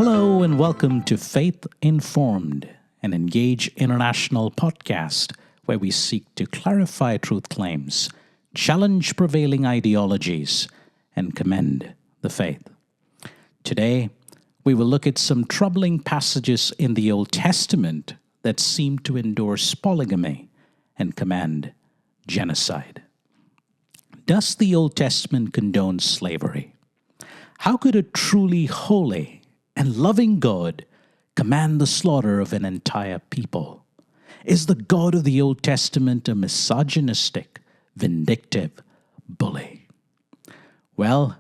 Hello and welcome to Faith Informed, an Engage International podcast where we seek to clarify truth claims, challenge prevailing ideologies, and commend the faith. Today, we will look at some troubling passages in the Old Testament that seem to endorse polygamy and command genocide. Does the Old Testament condone slavery? How could a truly holy and loving God command the slaughter of an entire people? Is the God of the Old Testament a misogynistic, vindictive bully? Well,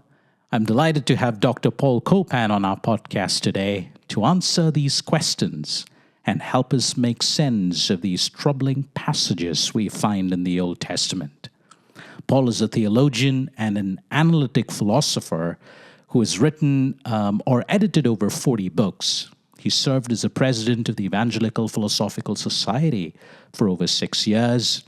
I'm delighted to have Dr. Paul Copan on our podcast today to answer these questions and help us make sense of these troubling passages we find in the Old Testament. Paul is a theologian and an analytic philosopher who has written or edited over 40 books. He served as the president of the Evangelical Philosophical Society for over 6 years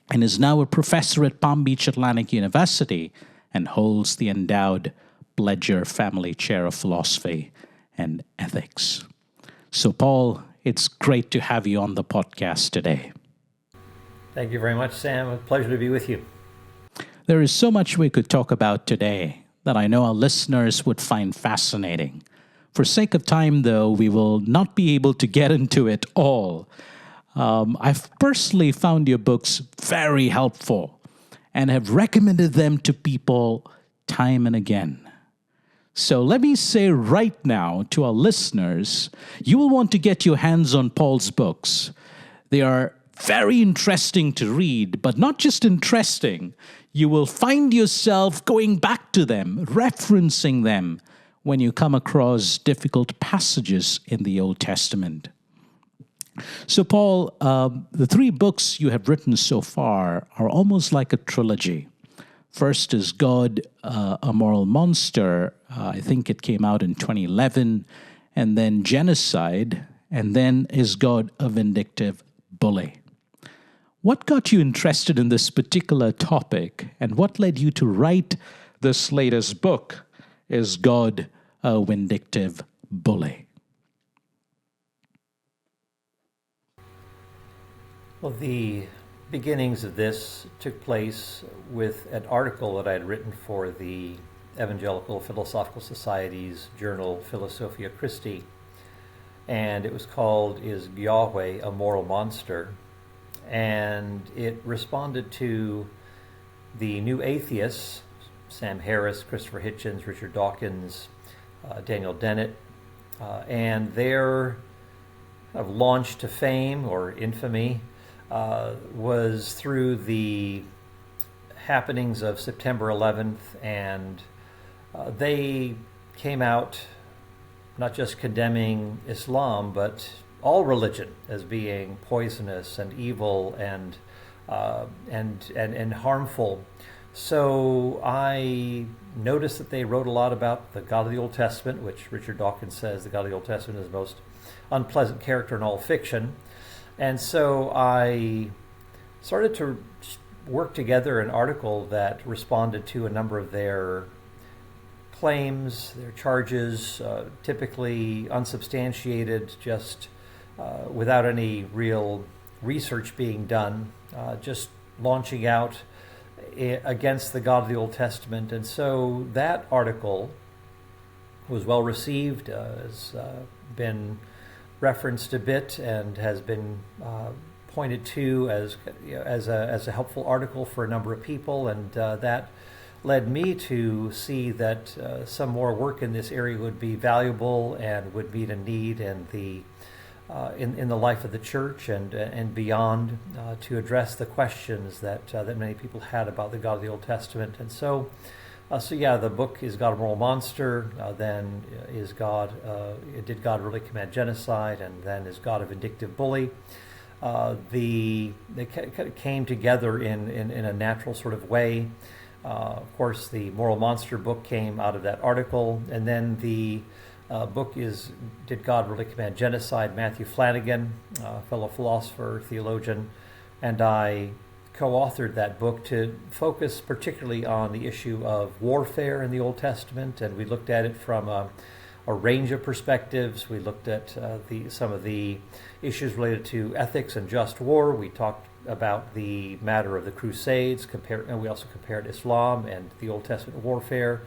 and is now a professor at Palm Beach Atlantic University and holds the endowed Bledger Family Chair of Philosophy and Ethics. So, Paul, it's great to have you on the podcast today. Thank you very much, Sam. A pleasure to be with you. There is so much we could talk about today that I know our listeners would find fascinating. For sake of time, though, we will not be able to get into it all. I've personally found your books very helpful and have recommended them to people time and again. So let me say right now to our listeners, you will want to get your hands on Paul's books. They are very interesting to read, but not just interesting. You will find yourself going back to them, referencing them when you come across difficult passages in the Old Testament. So, Paul, the 3 books you have written so far are almost like a trilogy. First is God, a Moral Monster. I think it came out in 2011. And then Genocide. And then is God, a Vindictive Bully. What got you interested in this particular topic, and what led you to write this latest book, Is God a Vindictive Bully? Well, the beginnings of this took place with an article that I had written for the Evangelical Philosophical Society's journal, Philosophia Christi, and it was called, Is Yahweh a Moral Monster? And it responded to the new atheists, Sam Harris, Christopher Hitchens, Richard Dawkins, Daniel Dennett, and their launch to fame or infamy was through the happenings of September 11th, and they came out not just condemning Islam, but all religion as being poisonous and evil and harmful. So I noticed that they wrote a lot about the God of the Old Testament, which Richard Dawkins says the God of the Old Testament is the most unpleasant character in all fiction. And so I started to work together an article that responded to a number of their claims, their charges, typically unsubstantiated, just without any real research being done, just launching out against the God of the Old Testament. And so that article was well received, has been referenced a bit, and has been pointed to as a helpful article for a number of people, and that led me to see that some more work in this area would be valuable and would meet a need in the life of the church and beyond, to address the questions that many people had about the God of the Old Testament. And so the book Is God a Moral Monster? Then is God? Did God really command genocide? And then Is God a Vindictive Bully? They kind of came together in a natural sort of way. Of course, the Moral Monster book came out of that article, and then the book is Did God Really Command Genocide? Matthew Flanagan, fellow philosopher, theologian, and I co-authored that book to focus particularly on the issue of warfare in the Old Testament, and we looked at it from a a range of perspectives. We looked at some of the issues related to ethics and just war. We talked about the matter of the Crusades, and we also compared Islam and the Old Testament warfare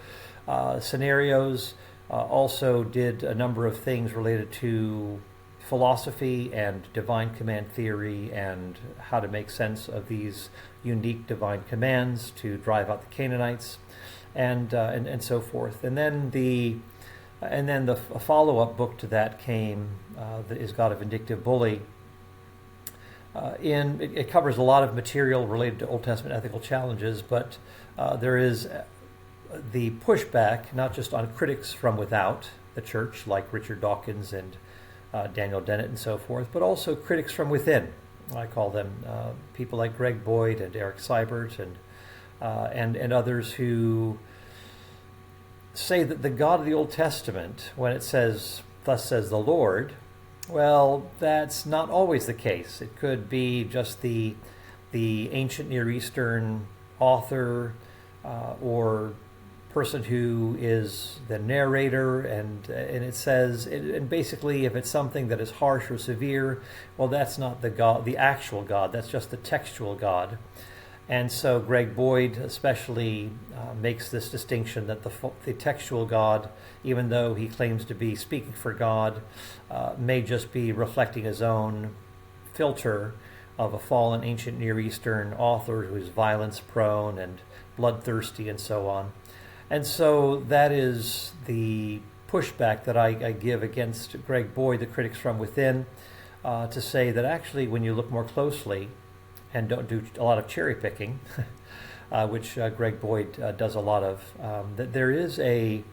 scenarios. Also did a number of things related to philosophy and divine command theory and how to make sense of these unique divine commands to drive out the Canaanites, and so forth. And then the follow-up book to that came, is God a Vindictive Bully. It covers a lot of material related to Old Testament ethical challenges, but there is the pushback not just on critics from without the church, like Richard Dawkins and Daniel Dennett and so forth, but also critics from within. I call them people like Greg Boyd and Eric Seibert and others who say that the God of the Old Testament, when it says, "Thus says the Lord," well, that's not always the case. It could be just the ancient Near Eastern author or person who is the narrator, and it says, and basically if it's something that is harsh or severe, well, that's not the God, the actual God. That's just the textual God. And so Greg Boyd especially makes this distinction that the textual God, even though he claims to be speaking for God, may just be reflecting his own filter of a fallen ancient Near Eastern author who is violence prone and bloodthirsty and so on. And so that is the pushback that I give against Greg Boyd, the critics from within, to say that actually when you look more closely and don't do a lot of cherry picking, which Greg Boyd does a lot of, that there is a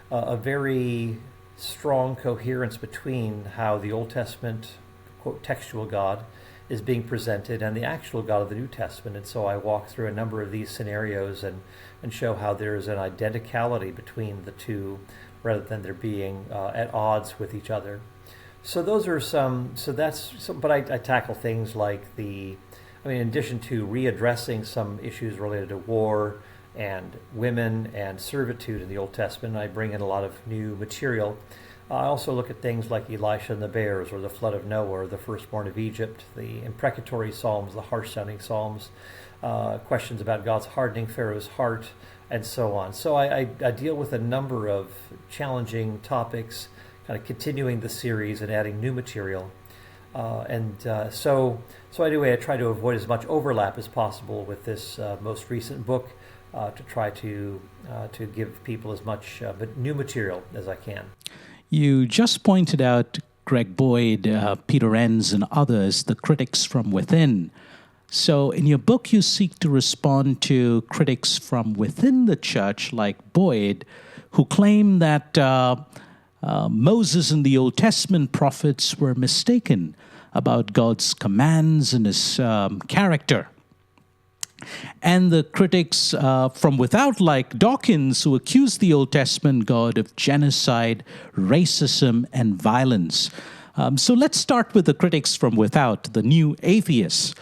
very strong coherence between how the Old Testament, quote, textual God is being presented and the actual God of the New Testament. And so I walk through a number of these scenarios and show how there is an identicality between the two rather than there being at odds with each other. So those are but I tackle things like in addition to readdressing some issues related to war and women and servitude in the Old Testament, I bring in a lot of new material. I also look at things like Elisha and the bears, or the flood of Noah, or the firstborn of Egypt, the imprecatory psalms, the harsh-sounding psalms, questions about God's hardening Pharaoh's heart, and so on. So I deal with a number of challenging topics, kind of continuing the series and adding new material. So anyway, I try to avoid as much overlap as possible with this most recent book, to try to give people as much new material as I can. You just pointed out Greg Boyd, Peter Enns, and others, the critics from within. So in your book, you seek to respond to critics from within the church, like Boyd, who claim that Moses and the Old Testament prophets were mistaken about God's commands and his character. And the critics from without, like Dawkins, who accuse the Old Testament God of genocide, racism, and violence. So let's start with the critics from without, the new atheists.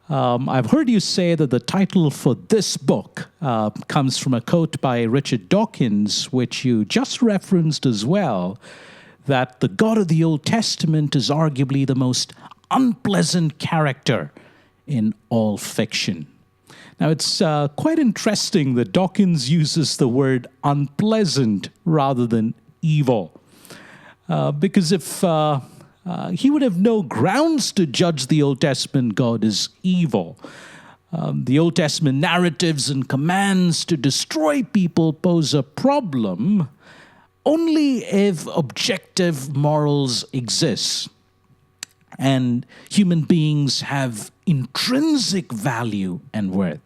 I've heard you say that the title for this book comes from a quote by Richard Dawkins, which you just referenced as well, that the God of the Old Testament is arguably the most unpleasant character in all fiction. Now, it's quite interesting that Dawkins uses the word unpleasant rather than evil, because if he would have no grounds to judge the Old Testament God as evil. The Old Testament narratives and commands to destroy people pose a problem only if objective morals exist and human beings have intrinsic value and worth.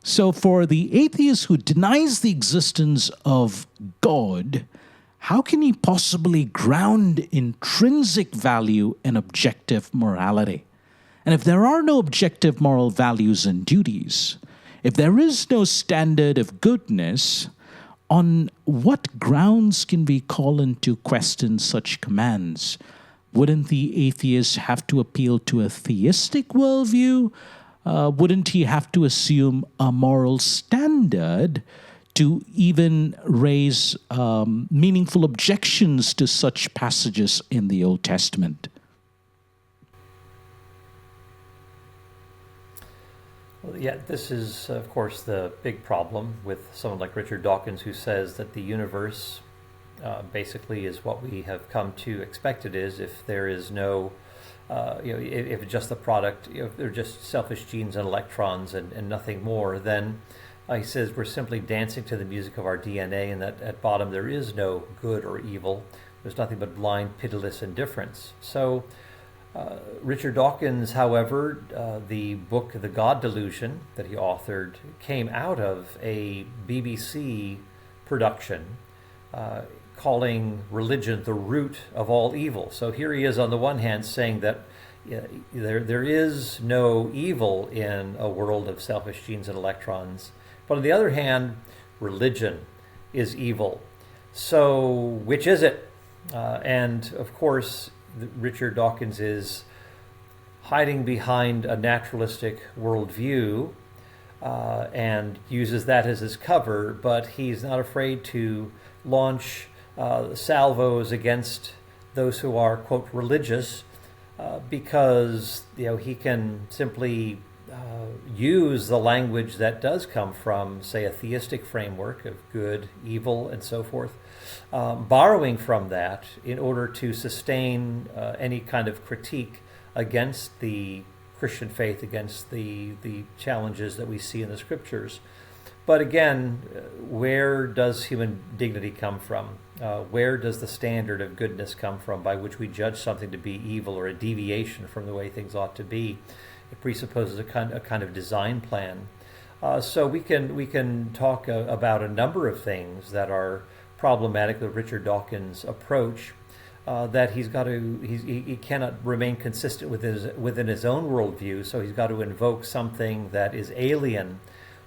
So for the atheist who denies the existence of God, how can he possibly ground intrinsic value in objective morality? And if there are no objective moral values and duties, if there is no standard of goodness, on what grounds can we call into question such commands? Wouldn't the atheist have to appeal to a theistic worldview? Wouldn't he have to assume a moral standard to even raise meaningful objections to such passages in the Old Testament? Well, yeah, this is, of course, the big problem with someone like Richard Dawkins, who says that the universe basically is what we have come to expect it is. If there is no, if it's just the product, if they're just selfish genes and electrons and nothing more, then he says we're simply dancing to the music of our DNA, and that at bottom there is no good or evil. There's nothing but blind, pitiless indifference. So Richard Dawkins, however, the book The God Delusion that he authored came out of a BBC production calling religion the root of all evil. So here he is on the one hand saying that there is no evil in a world of selfish genes and electrons, but on the other hand, religion is evil. So which is it? And of course, Richard Dawkins is hiding behind a naturalistic worldview and uses that as his cover, but he's not afraid to launch salvos against those who are, quote, religious, because he can simply use the language that does come from, say, a theistic framework of good, evil, and so forth, borrowing from that in order to sustain any kind of critique against the Christian faith, against the challenges that we see in the scriptures. But again, where does human dignity come from? Where does the standard of goodness come from by which we judge something to be evil or a deviation from the way things ought to be? It presupposes a kind of design plan. So we can talk about a number of things that are problematic with Richard Dawkins' approach. That he cannot remain consistent within his own worldview, so he's got to invoke something that is alien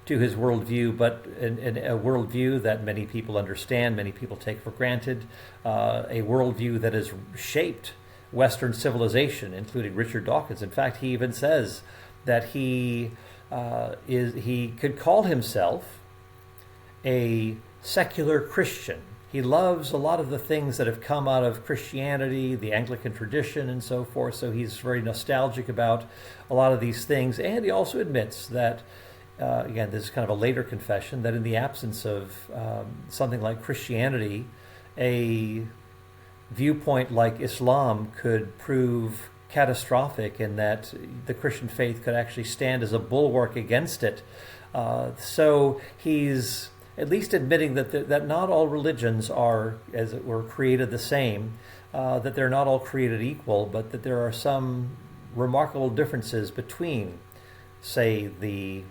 to his worldview, but in a worldview that many people understand, many people take for granted, a worldview that has shaped Western civilization, including Richard Dawkins. In fact, he even says that he could call himself a secular Christian. He loves a lot of the things that have come out of Christianity, the Anglican tradition, and so forth. So he's very nostalgic about a lot of these things. And he also admits that, again, this is kind of a later confession, that in the absence of something like Christianity, a viewpoint like Islam could prove catastrophic, and that the Christian faith could actually stand as a bulwark against it. So he's at least admitting that not all religions are, as it were, created the same, that they're not all created equal, but that there are some remarkable differences between, say, the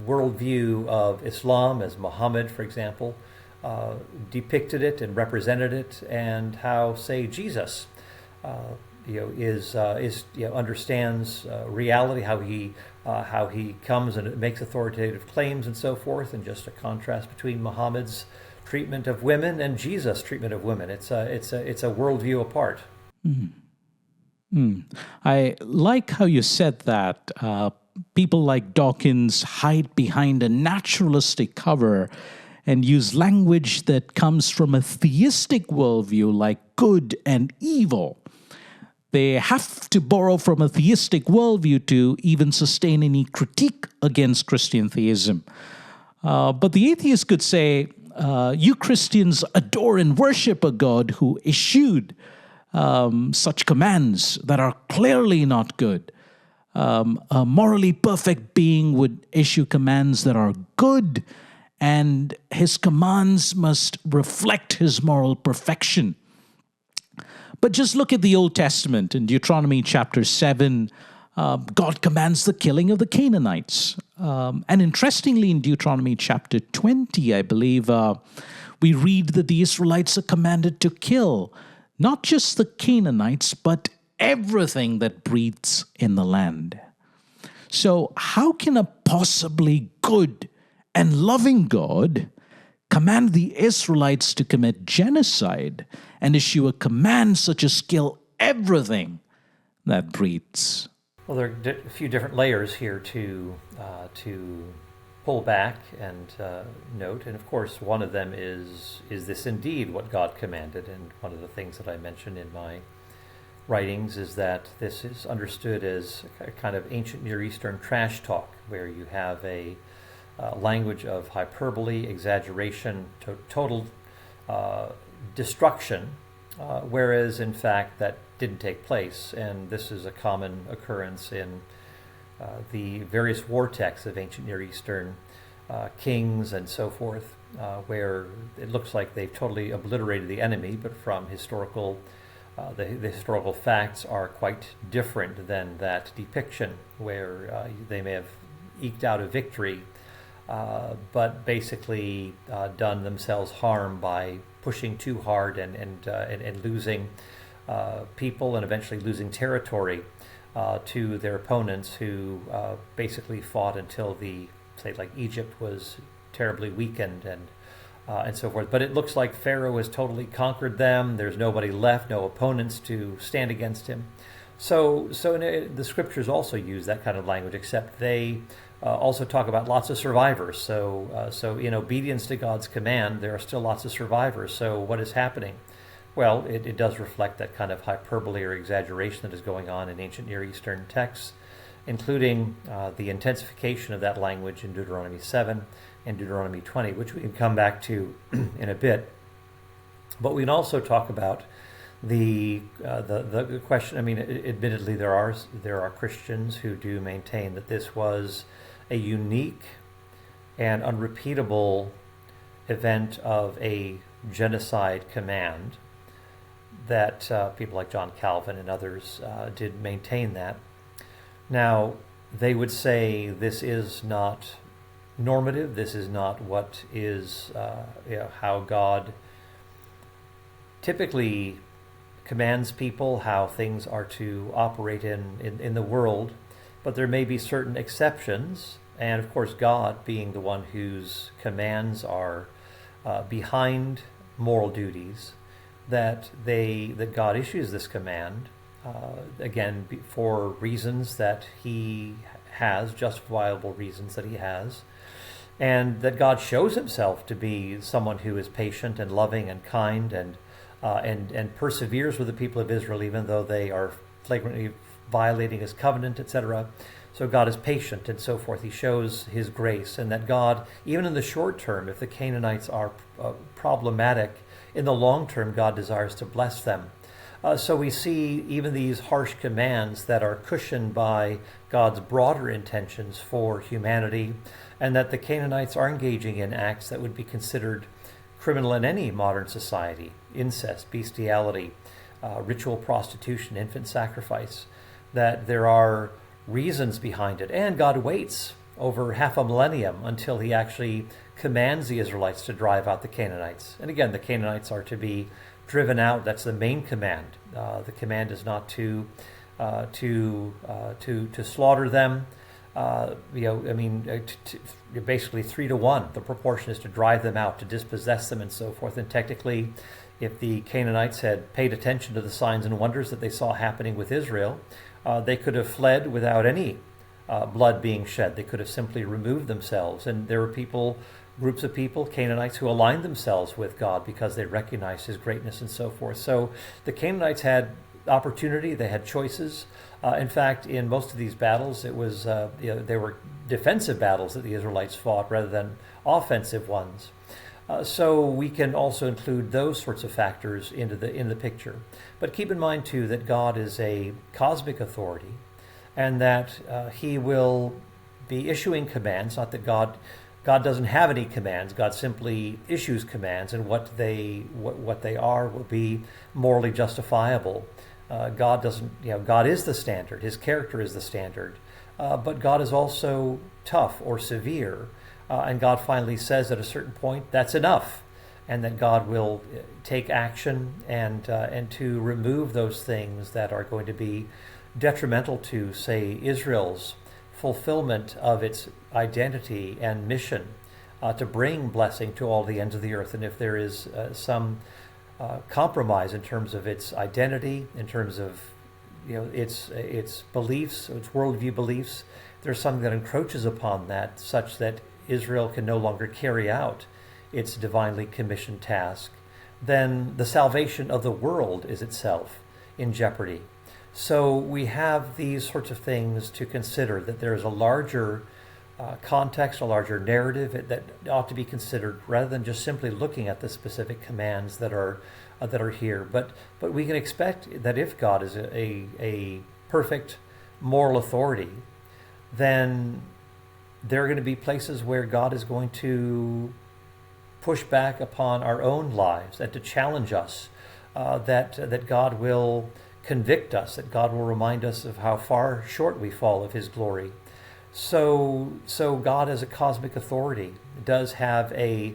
worldview of Islam, as Muhammad, for example, depicted it and represented it, and how, say, Jesus, understands reality, how he comes and makes authoritative claims and so forth, and just a contrast between Muhammad's treatment of women and Jesus' treatment of women. It's a worldview apart. I like how you said that people like Dawkins hide behind a naturalistic cover and use language that comes from a theistic worldview like good and evil. They have to borrow from a theistic worldview to even sustain any critique against Christian theism. But the atheist could say, you Christians adore and worship a God who issued such commands that are clearly not good. A morally perfect being would issue commands that are good, and his commands must reflect his moral perfection. But just look at the Old Testament. In Deuteronomy chapter 7, God commands the killing of the Canaanites. And interestingly, in Deuteronomy chapter 20, I believe, we read that the Israelites are commanded to kill not just the Canaanites, but everything that breathes in the land. So how can a possibly good and loving God command the Israelites to commit genocide and issue a command such as kill everything that breathes? Well, there are a few different layers here to pull back and note. And of course, one of them is this indeed what God commanded? And one of the things that I mentioned in my writings is that this is understood as a kind of ancient Near Eastern trash talk, where you have a language of hyperbole, exaggeration, total destruction, whereas in fact that didn't take place. And this is a common occurrence in the various war texts of ancient Near Eastern kings and so forth, where it looks like they've totally obliterated the enemy, but from historical the historical facts are quite different than that depiction, where they may have eked out a victory, but basically done themselves harm by pushing too hard and losing people and eventually losing territory to their opponents, who basically fought until like Egypt was terribly weakened and so forth. But it looks like Pharaoh has totally conquered them. There's nobody left, no opponents to stand against him. So the scriptures also use that kind of language, except they also talk about lots of survivors. So in obedience to God's command, there are still lots of survivors. So what is happening? Well, it does reflect that kind of hyperbole or exaggeration that is going on in ancient Near Eastern texts, including the intensification of that language in Deuteronomy 7 and Deuteronomy 20, which we can come back to in a bit. But we can also talk about the question. I mean, admittedly, there are Christians who do maintain that this was a unique and unrepeatable event of a genocide command, that people like John Calvin and others did maintain that. Now, they would say this is not normative. This is not what is how God typically commands people, how things are to operate in the world. But there may be certain exceptions, and of course God, being the one whose commands are behind moral duties, that God issues this command again for reasons that he has, justifiable reasons that he has, and that God shows himself to be someone who is patient and loving and kind and perseveres with the people of Israel even though they are flagrantly violating his covenant, etc. So God is patient and so forth. He shows his grace, and that God, even in the short term, if the Canaanites are problematic, in the long term, God desires to bless them. So we see even these harsh commands that are cushioned by God's broader intentions for humanity, and that the Canaanites are engaging in acts that would be considered criminal in any modern society: incest, bestiality, ritual prostitution, infant sacrifice, that there are reasons behind it. And God waits over half a millennium until he actually commands the Israelites to drive out the Canaanites. And again, the Canaanites are to be driven out. That's the main command. The command is not to slaughter them. Basically 3-to-1. The proportion is to drive them out, to dispossess them, and so forth. And technically, if the Canaanites had paid attention to the signs and wonders that they saw happening with Israel, they could have fled without any blood being shed. They could have simply removed themselves. And there were groups of people, Canaanites, who aligned themselves with God because they recognized his greatness and so forth. So the Canaanites had opportunity, they had choices. In fact, in most of these battles, it was they were defensive battles that the Israelites fought rather than offensive ones. So we can also include those sorts of factors in the picture. But keep in mind too that God is a cosmic authority, and that he will be issuing commands. Not that God doesn't have any commands. God simply issues commands, and what they are will be morally justifiable. God doesn't. God is the standard. His character is the standard. But God is also tough or severe, and God finally says at a certain point, that's enough, and that God will take action and to remove those things that are going to be detrimental to, say, Israel's fulfillment of its identity and mission, to bring blessing to all the ends of the earth. And if there is some compromise in terms of its identity, in terms of its beliefs, its worldview beliefs, there's something that encroaches upon that, such that Israel can no longer carry out its divinely commissioned task, then the salvation of the world is itself in jeopardy. So we have these sorts of things to consider, that there is a larger context, a larger narrative that ought to be considered, rather than just simply looking at the specific commands that are here. But we can expect that if God is a perfect moral authority, then there are going to be places where God is going to push back upon our own lives and to challenge us, that God will convict us, that God will remind us of how far short we fall of His glory. So God as a cosmic authority does have a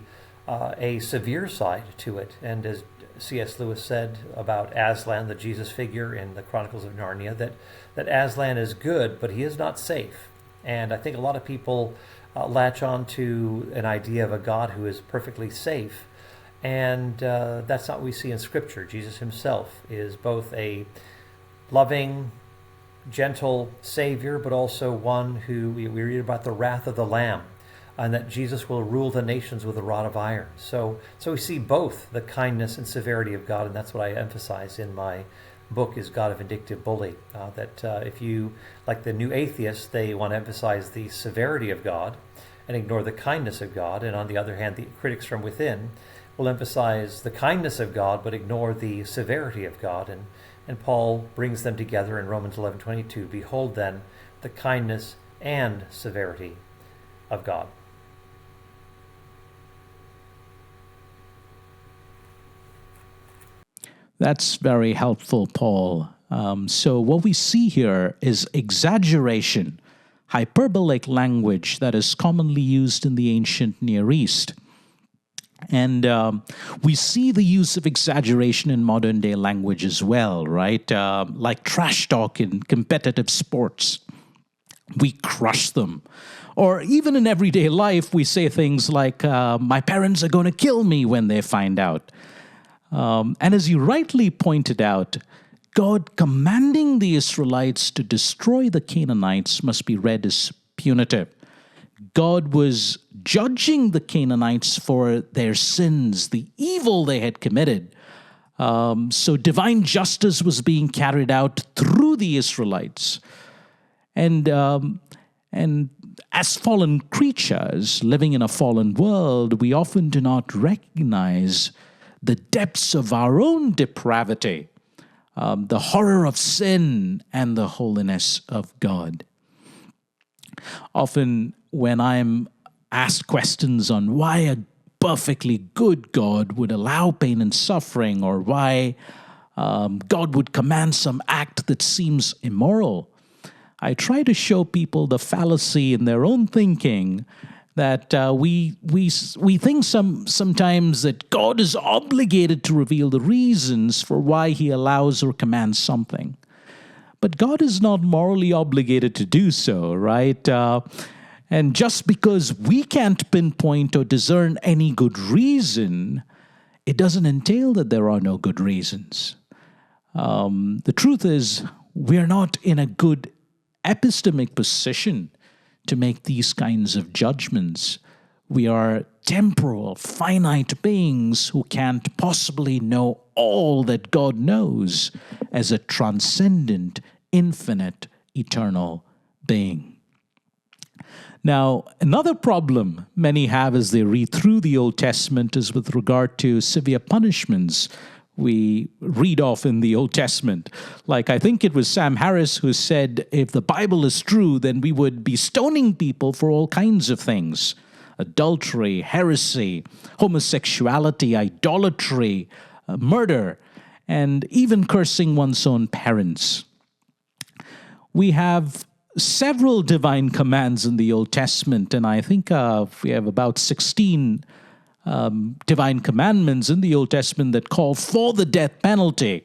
severe side to it. And as C.S. Lewis said about Aslan, the Jesus figure in the Chronicles of Narnia, that Aslan is good, but he is not safe. And I think a lot of people latch on to an idea of a God who is perfectly safe. And that's not what we see in Scripture. Jesus himself is both a loving, gentle Savior, but also one who we read about the wrath of the Lamb, and that Jesus will rule the nations with a rod of iron. So we see both the kindness and severity of God, and that's what I emphasize in my book, is God a Vindictive Bully. That if you, like the new atheists, they want to emphasize the severity of God and ignore the kindness of God, and on the other hand, the critics from within will emphasize the kindness of God but ignore the severity of God. And Paul brings them together in Romans 11:22. Behold then the kindness and severity of God. That's very helpful, Paul. So what we see here is exaggeration, hyperbolic language that is commonly used in the ancient Near East. And we see the use of exaggeration in modern day language as well, right? Like trash talk in competitive sports. We crush them. Or even in everyday life, we say things like, my parents are going to kill me when they find out. And as you rightly pointed out, God commanding the Israelites to destroy the Canaanites must be read as punitive. God was judging the Canaanites for their sins, the evil they had committed. So divine justice was being carried out through the Israelites. And as fallen creatures living in a fallen world, we often do not recognize the depths of our own depravity, the horror of sin, and the holiness of God. Often when I'm asked questions on why a perfectly good God would allow pain and suffering, or why God would command some act that seems immoral, I try to show people the fallacy in their own thinking, that we think sometimes that God is obligated to reveal the reasons for why He allows or commands something. But God is not morally obligated to do so, right? And just because we can't pinpoint or discern any good reason, it doesn't entail that there are no good reasons. The truth is, we're not in a good epistemic position to make these kinds of judgments. We are temporal, finite beings who can't possibly know all that God knows as a transcendent, infinite, eternal being. Now, another problem many have as they read through the Old Testament is with regard to severe punishments we read of in the Old Testament. Like, I think it was Sam Harris who said, if the Bible is true, then we would be stoning people for all kinds of things. Adultery, heresy, homosexuality, idolatry, murder, and even cursing one's own parents. We have several divine commands in the Old Testament, and I think we have about 16 divine commandments in the Old Testament that call for the death penalty.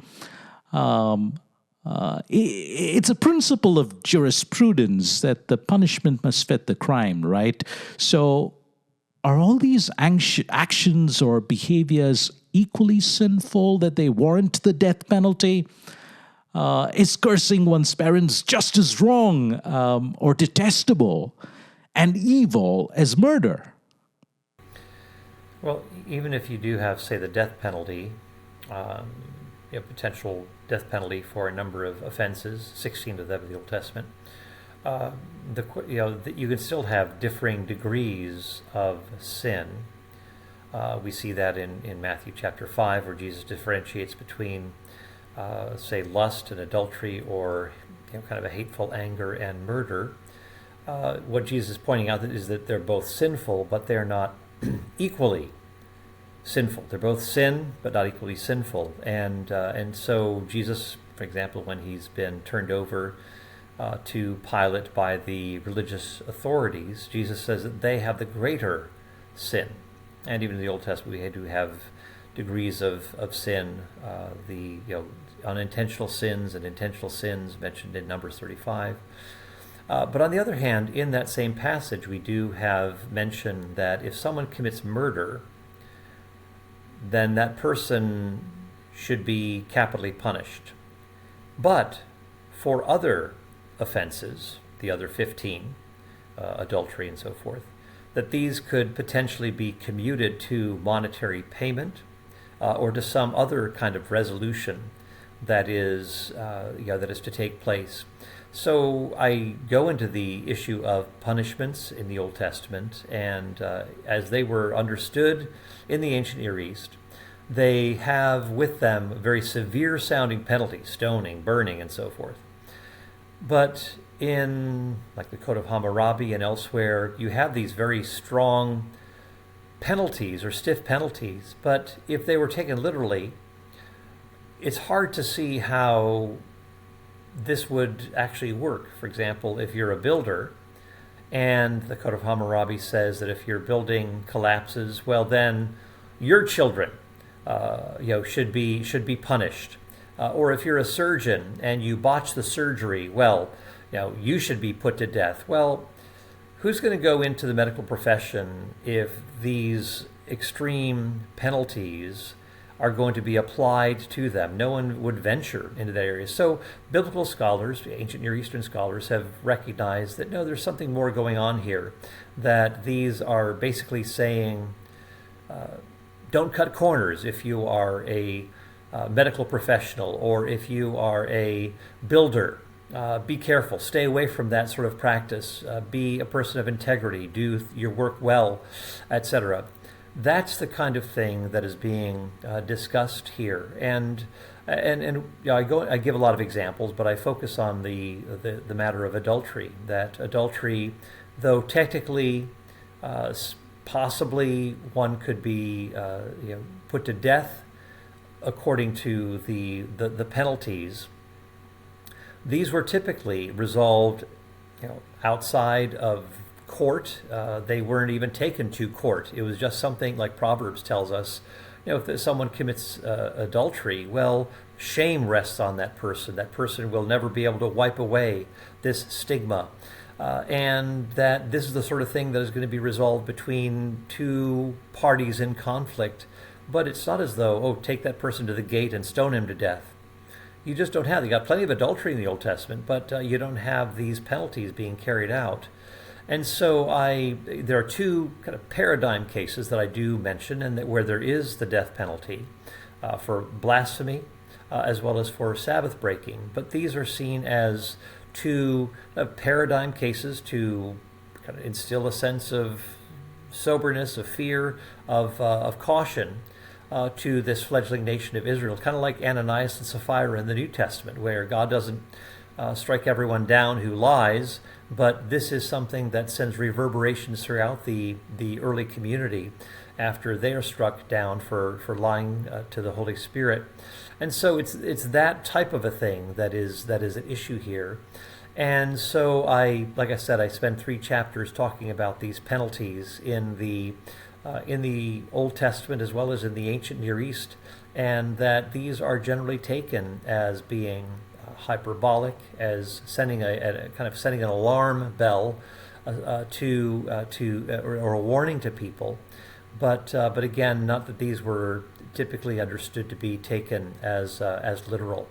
It's a principle of jurisprudence that the punishment must fit the crime, right? So are all these actions or behaviors equally sinful that they warrant the death penalty? Is cursing one's parents just as wrong or detestable and evil as murder. Well, even if you do have, say, the death penalty, potential death penalty for a number of offenses, 16 of them in the Old Testament, you can still have differing degrees of sin. We see that in Matthew chapter 5, where Jesus differentiates between, say, lust and adultery, or kind of a hateful anger and murder. What Jesus is pointing out is that they're both sinful, but they're not equally sinful. They're both sin, but not equally sinful. And so Jesus, for example, when he's been turned over to Pilate by the religious authorities, Jesus says that they have the greater sin. And even in the Old Testament, we do have degrees of sin, the unintentional sins and intentional sins mentioned in Numbers 35. But on the other hand, in that same passage, we do have mention that if someone commits murder, then that person should be capitally punished. But for other offenses, the other 15, adultery and so forth, that these could potentially be commuted to monetary payment or to some other kind of resolution that is to take place. So I go into the issue of punishments in the Old Testament, and as they were understood in the ancient Near East, they have with them very severe sounding penalties, stoning, burning, and so forth. But in like the Code of Hammurabi and elsewhere, you have these very strong penalties or stiff penalties, but if they were taken literally, it's hard to see how this would actually work. For example, if you're a builder and the Code of Hammurabi says that if your building collapses, well, then your children should be punished. Or if you're a surgeon and you botch the surgery, well, you should be put to death. Well, who's going to go into the medical profession if these extreme penalties are going to be applied to them? No one would venture into that area. So biblical scholars, ancient Near Eastern scholars, have recognized that no, there's something more going on here, that these are basically saying, don't cut corners if you are a medical professional, or if you are a builder. Be careful, stay away from that sort of practice, be a person of integrity, do your work well, etc. That's the kind of thing that is being discussed here. And I give a lot of examples, but I focus on the matter of adultery. That adultery, though technically possibly one could be put to death according to the penalties, these were typically resolved outside of court. They weren't even taken to court. It was just something like Proverbs tells us, if someone commits adultery, well, shame rests on that person. That person will never be able to wipe away this stigma. And that this is the sort of thing that is going to be resolved between two parties in conflict. But it's not as though, take that person to the gate and stone him to death. You just don't have. You got plenty of adultery in the Old Testament, but you don't have these penalties being carried out. And so there are two kind of paradigm cases that I do mention, and that where there is the death penalty for blasphemy as well as for Sabbath breaking. But these are seen as two paradigm cases to kind of instill a sense of soberness, of fear, of caution to this fledgling nation of Israel, kind of like Ananias and Sapphira in the New Testament, where God doesn't strike everyone down who lies, but this is something that sends reverberations throughout the early community after they are struck down for lying to the Holy Spirit. And so it's that type of a thing that is an issue here. And so like I said, I spend 3 chapters talking about these penalties in the Old Testament as well as in the ancient Near East, and that these are generally taken as being hyperbolic, as sending a kind of setting an alarm bell or a warning to people, but again, not that these were typically understood to be taken as literal.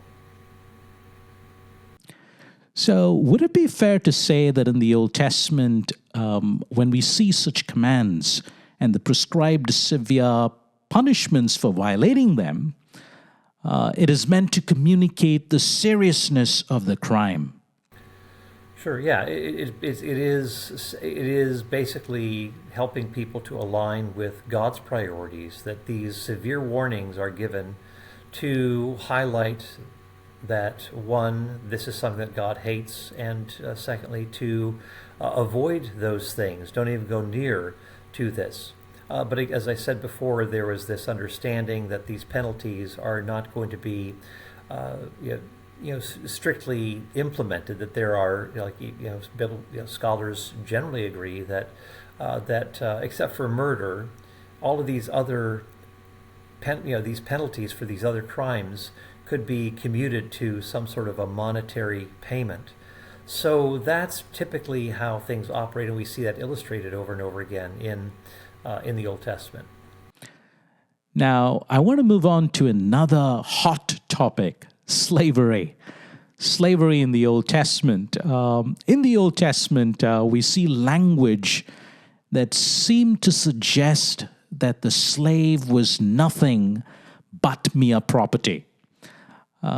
So, would it be fair to say that in the Old Testament, when we see such commands and the prescribed severe punishments for violating them, it is meant to communicate the seriousness of the crime. Sure, yeah. It is basically helping people to align with God's priorities, that these severe warnings are given to highlight that, one, this is something that God hates, and secondly, to avoid those things. Don't even go near to this. But as I said before, there was this understanding that these penalties are not going to be strictly implemented, that there are, scholars generally agree that except for murder, all of these other these penalties for these other crimes could be commuted to some sort of a monetary payment. So that's typically how things operate, and we see that illustrated over and over again in the Old Testament. Now, I want to move on to another hot topic: slavery. Slavery in the Old Testament. In the Old Testament, we see language that seemed to suggest that the slave was nothing but mere property.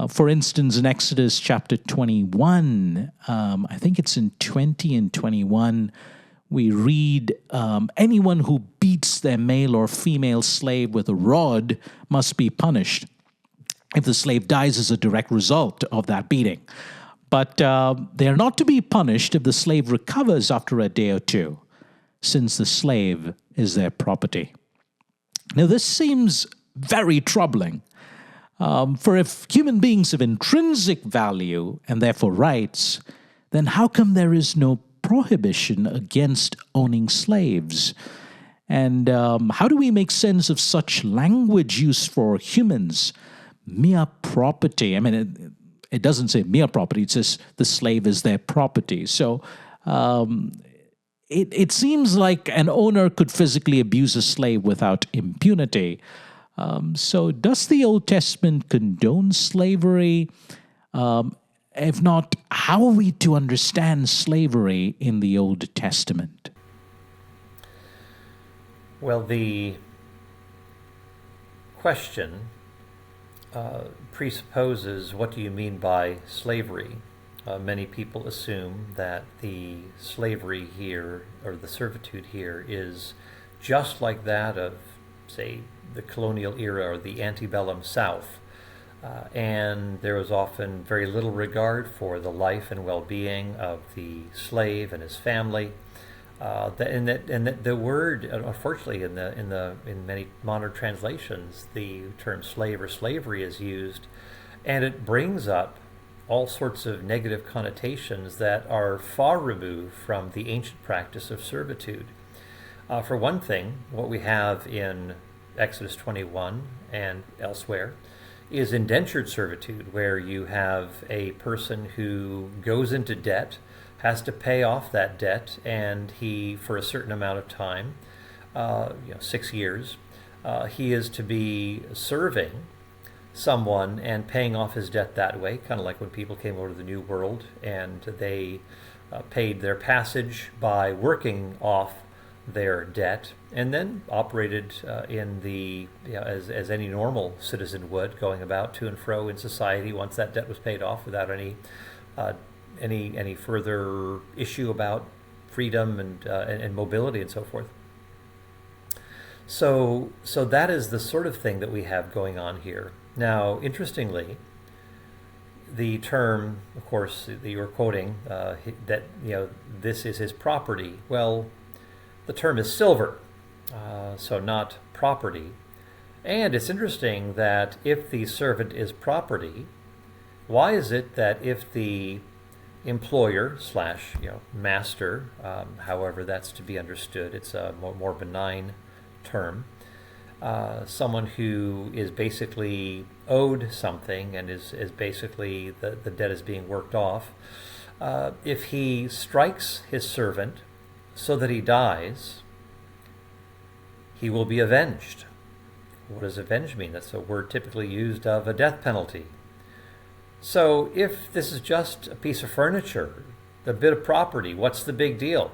For instance, in Exodus chapter 21, I think it's in 20 and 21, we read, anyone who beats their male or female slave with a rod must be punished if the slave dies as a direct result of that beating. But they are not to be punished if the slave recovers after a day or two, since the slave is their property. Now, this seems very troubling. For if human beings have intrinsic value and therefore rights, then how come there is no prohibition against owning slaves? And how do we make sense of such language used for humans? Mere property. I mean, it doesn't say mere property. It says the slave is their property. So it seems like an owner could physically abuse a slave without impunity. So does the Old Testament condone slavery? If not, how are we to understand slavery in the Old Testament? Well, the question presupposes, what do you mean by slavery? Many people assume that the slavery here, or the servitude here, is just like that of, say, the colonial era or the antebellum South. And there was often very little regard for the life and well-being of the slave and his family. And that the word, unfortunately, in many modern translations, the term slave or slavery is used, and it brings up all sorts of negative connotations that are far removed from the ancient practice of servitude. For one thing, what we have in Exodus 21 and elsewhere is indentured servitude, where you have a person who goes into debt, has to pay off that debt, and he, for a certain amount of time, 6 years, he is to be serving someone and paying off his debt that way, kind of like when people came over to the New World and they paid their passage by working off their debt, and then operated in the as any normal citizen would, going about to and fro in society once that debt was paid off, without any further issue about freedom and mobility and so forth. So that is the sort of thing that we have going on here. Now, interestingly, the term, of course, that you were quoting, that this is his property. Well, the term is silver, so not property. And it's interesting that if the servant is property, why is it that if the employer slash master, however that's to be understood, it's a more benign term, someone who is basically owed something and is basically the debt is being worked off, if he strikes his servant so that he dies, he will be avenged. What does avenge mean? That's a word typically used of a death penalty. So if this is just a piece of furniture, a bit of property, what's the big deal?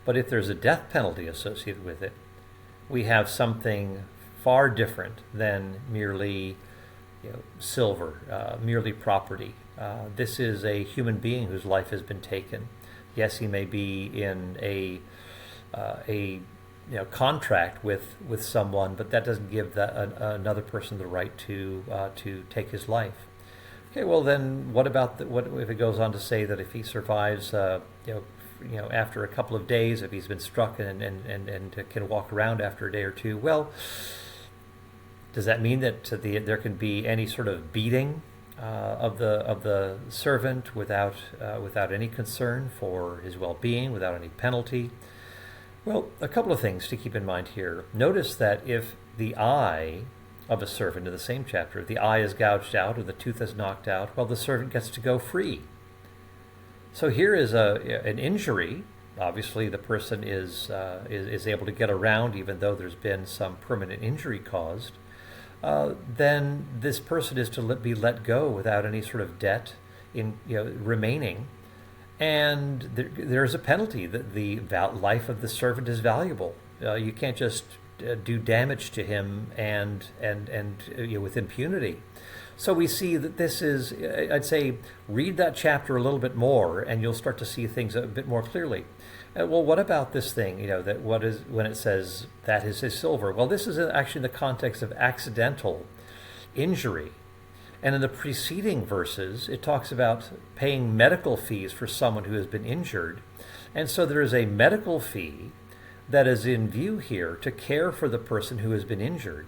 But if there's a death penalty associated with it, we have something far different than merely silver, merely property. This is a human being whose life has been taken. Yes, he may be in a contract with someone, but that doesn't give another person the right to take his life. Okay, well then, what about what if it goes on to say that if he survives, after a couple of days, if he's been struck and can walk around after a day or two? Well, does that mean that there can be any sort of beating of the servant without any concern for his well-being, without any penalty? Well, a couple of things to keep in mind here. Notice that if the eye of a servant in the same chapter, the eye is gouged out or the tooth is knocked out, well, the servant gets to go free. So here is an injury. Obviously, the person is able to get around even though there's been some permanent injury caused. Then this person is to be let go without any sort of debt remaining. And there's a penalty. The life of the servant is valuable. You can't just do damage to him and with impunity. So we see that this is, I'd say, read that chapter a little bit more, and you'll start to see things a bit more clearly. Well, what about this thing? That what is when it says that is his silver? Well, this is actually in the context of accidental injury. And in the preceding verses, it talks about paying medical fees for someone who has been injured. And so there is a medical fee that is in view here to care for the person who has been injured.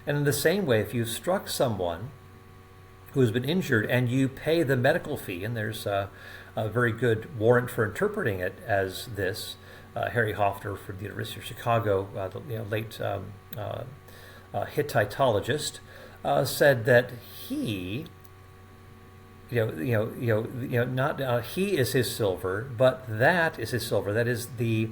And in the same way, if you've struck someone who has been injured and you pay the medical fee, and there's a very good warrant for interpreting it as this, Harry Hoffner from the University of Chicago, the late Hittitologist, said that he, not he is his silver, but that is his silver. That is the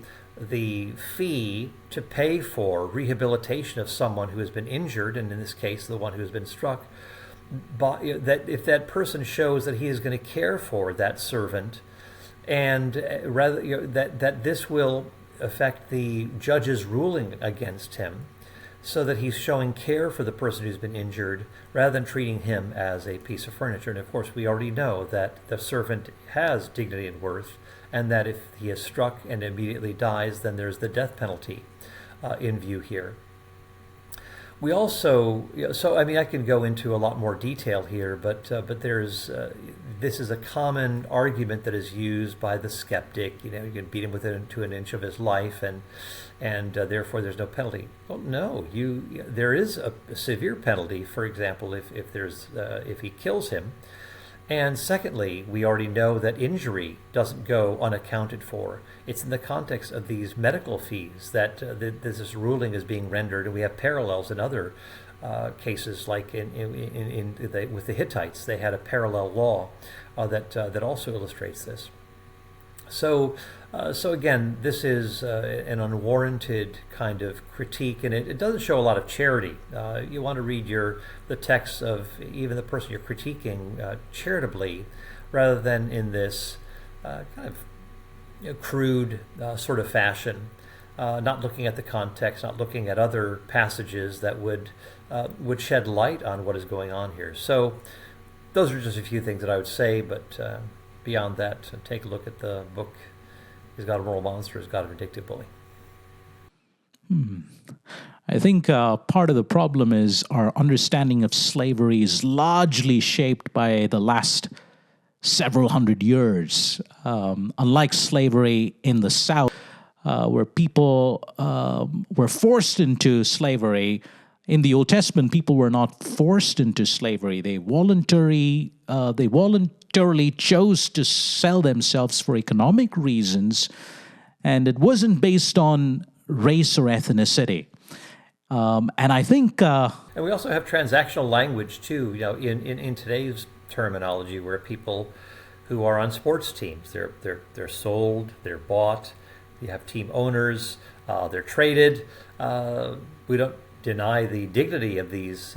fee to pay for rehabilitation of someone who has been injured, and in this case, the one who has been struck. That if that person shows that he is going to care for that servant, and rather that this will affect the judge's ruling against him, so that he's showing care for the person who's been injured rather than treating him as a piece of furniture. And of course, we already know that the servant has dignity and worth, and that if he is struck and immediately dies, then there's the death penalty in view here. We also, I can go into a lot more detail here, but there's this is a common argument that is used by the skeptic. You can beat him within to an inch of his life, and therefore there's no penalty. Well, no, there is a severe penalty. For example, if he kills him. And secondly, we already know that injury doesn't go unaccounted for. It's in the context of these medical fees that this ruling is being rendered, and we have parallels in other cases, like with the Hittites. They had a parallel law that also illustrates this. So again, this is an unwarranted kind of critique, and it doesn't show a lot of charity. You want to read the text of even the person you're critiquing charitably, rather than in this kind of crude sort of fashion, not looking at the context, not looking at other passages that would shed light on what is going on here. So those are just a few things that I would say, but beyond that, take a look at the book, Is God a Moral Monster? Is God a Vindictive Bully? I think part of the problem is our understanding of slavery is largely shaped by the last several hundred years. Unlike slavery in the South, where people were forced into slavery, in the Old Testament, people were not forced into slavery. They voluntarily chose to sell themselves for economic reasons, and it wasn't based on race or ethnicity. And I think... and we also have transactional language, too, in today's terminology, where people who are on sports teams, they're sold, they're bought, you have team owners, they're traded. We don't deny the dignity of these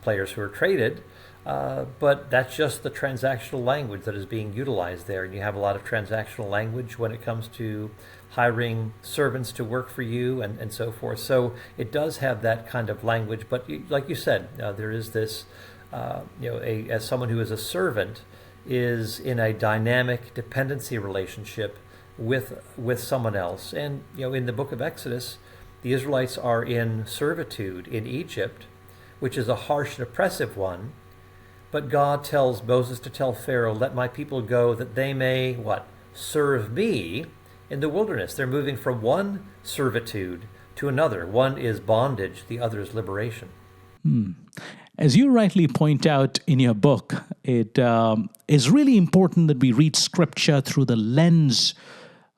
players who are traded, but that's just the transactional language that is being utilized there. And you have a lot of transactional language when it comes to hiring servants to work for you and so forth. So it does have that kind of language. But like you said, there is this, as someone who is a servant is in a dynamic dependency relationship with someone else. And in the book of Exodus, the Israelites are in servitude in Egypt, which is a harsh and oppressive one. But God tells Moses to tell Pharaoh, let my people go that they may, what? Serve me in the wilderness. They're moving from one servitude to another. One is bondage, the other is liberation. As you rightly point out in your book, it is really important that we read Scripture through the lens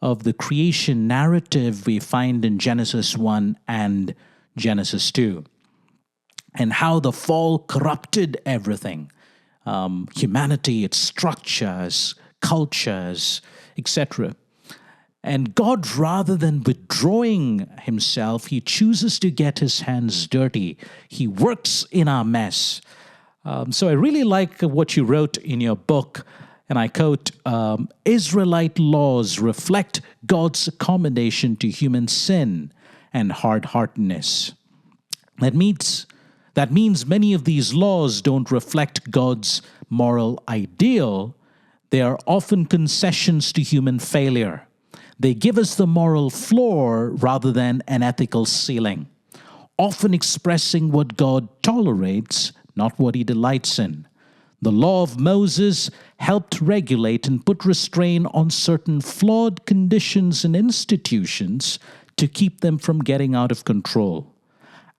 of the creation narrative we find in Genesis 1 and Genesis 2, and how the fall corrupted everything. Humanity, its structures, cultures, etc. And God, rather than withdrawing himself, he chooses to get his hands dirty. He works in our mess. So I really like what you wrote in your book, and I quote, Israelite laws reflect God's accommodation to human sin and hard-heartedness. That means many of these laws don't reflect God's moral ideal. They are often concessions to human failure. They give us the moral floor rather than an ethical ceiling, often expressing what God tolerates, not what he delights in. The law of Moses helped regulate and put restraint on certain flawed conditions and institutions to keep them from getting out of control.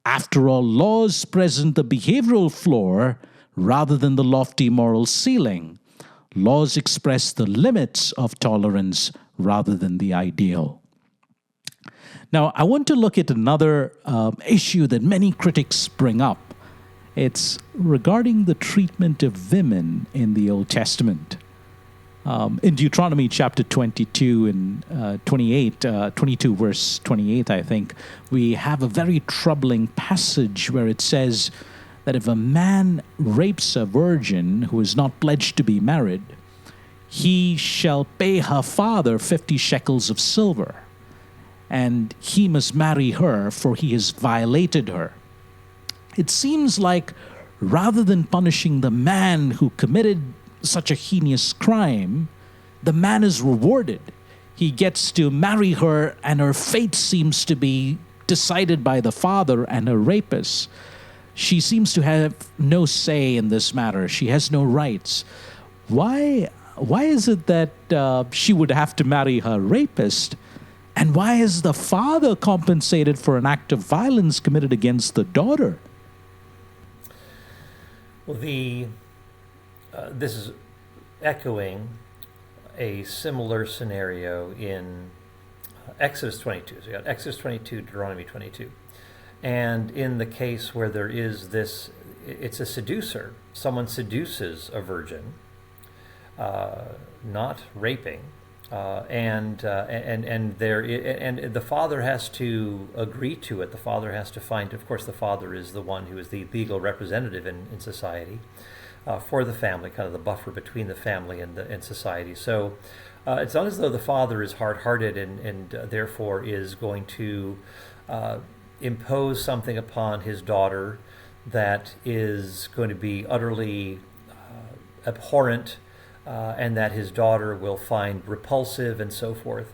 After all, laws present the behavioral floor rather than the lofty moral ceiling. Laws express the limits of tolerance rather than the ideal. Now, I want to look at another issue that many critics bring up. It's regarding the treatment of women in the Old Testament. In Deuteronomy chapter 22 and 22 verse 28, I think, we have a very troubling passage where it says that if a man rapes a virgin who is not pledged to be married, he shall pay her father 50 shekels of silver, and he must marry her, for he has violated her. It seems like rather than punishing the man who committed such a heinous crime, the man is rewarded. He gets to marry her, and her fate seems to be decided by the father and her rapist. She seems to have no say in this matter. She has no rights. Why is it that she would have to marry her rapist? And why is the father compensated for an act of violence committed against the daughter? Well, this is echoing a similar scenario in Exodus 22. So you got Exodus 22, Deuteronomy 22. And in the case where there is this, it's a seducer. Someone seduces a virgin, not raping, and the father has to agree to it. The father has to find. Of course, the father is the one who is the legal representative in society for the family, kind of the buffer between the family and society. So it's not as though the father is hard-hearted and therefore is going to impose something upon his daughter that is going to be utterly abhorrent and that his daughter will find repulsive and so forth.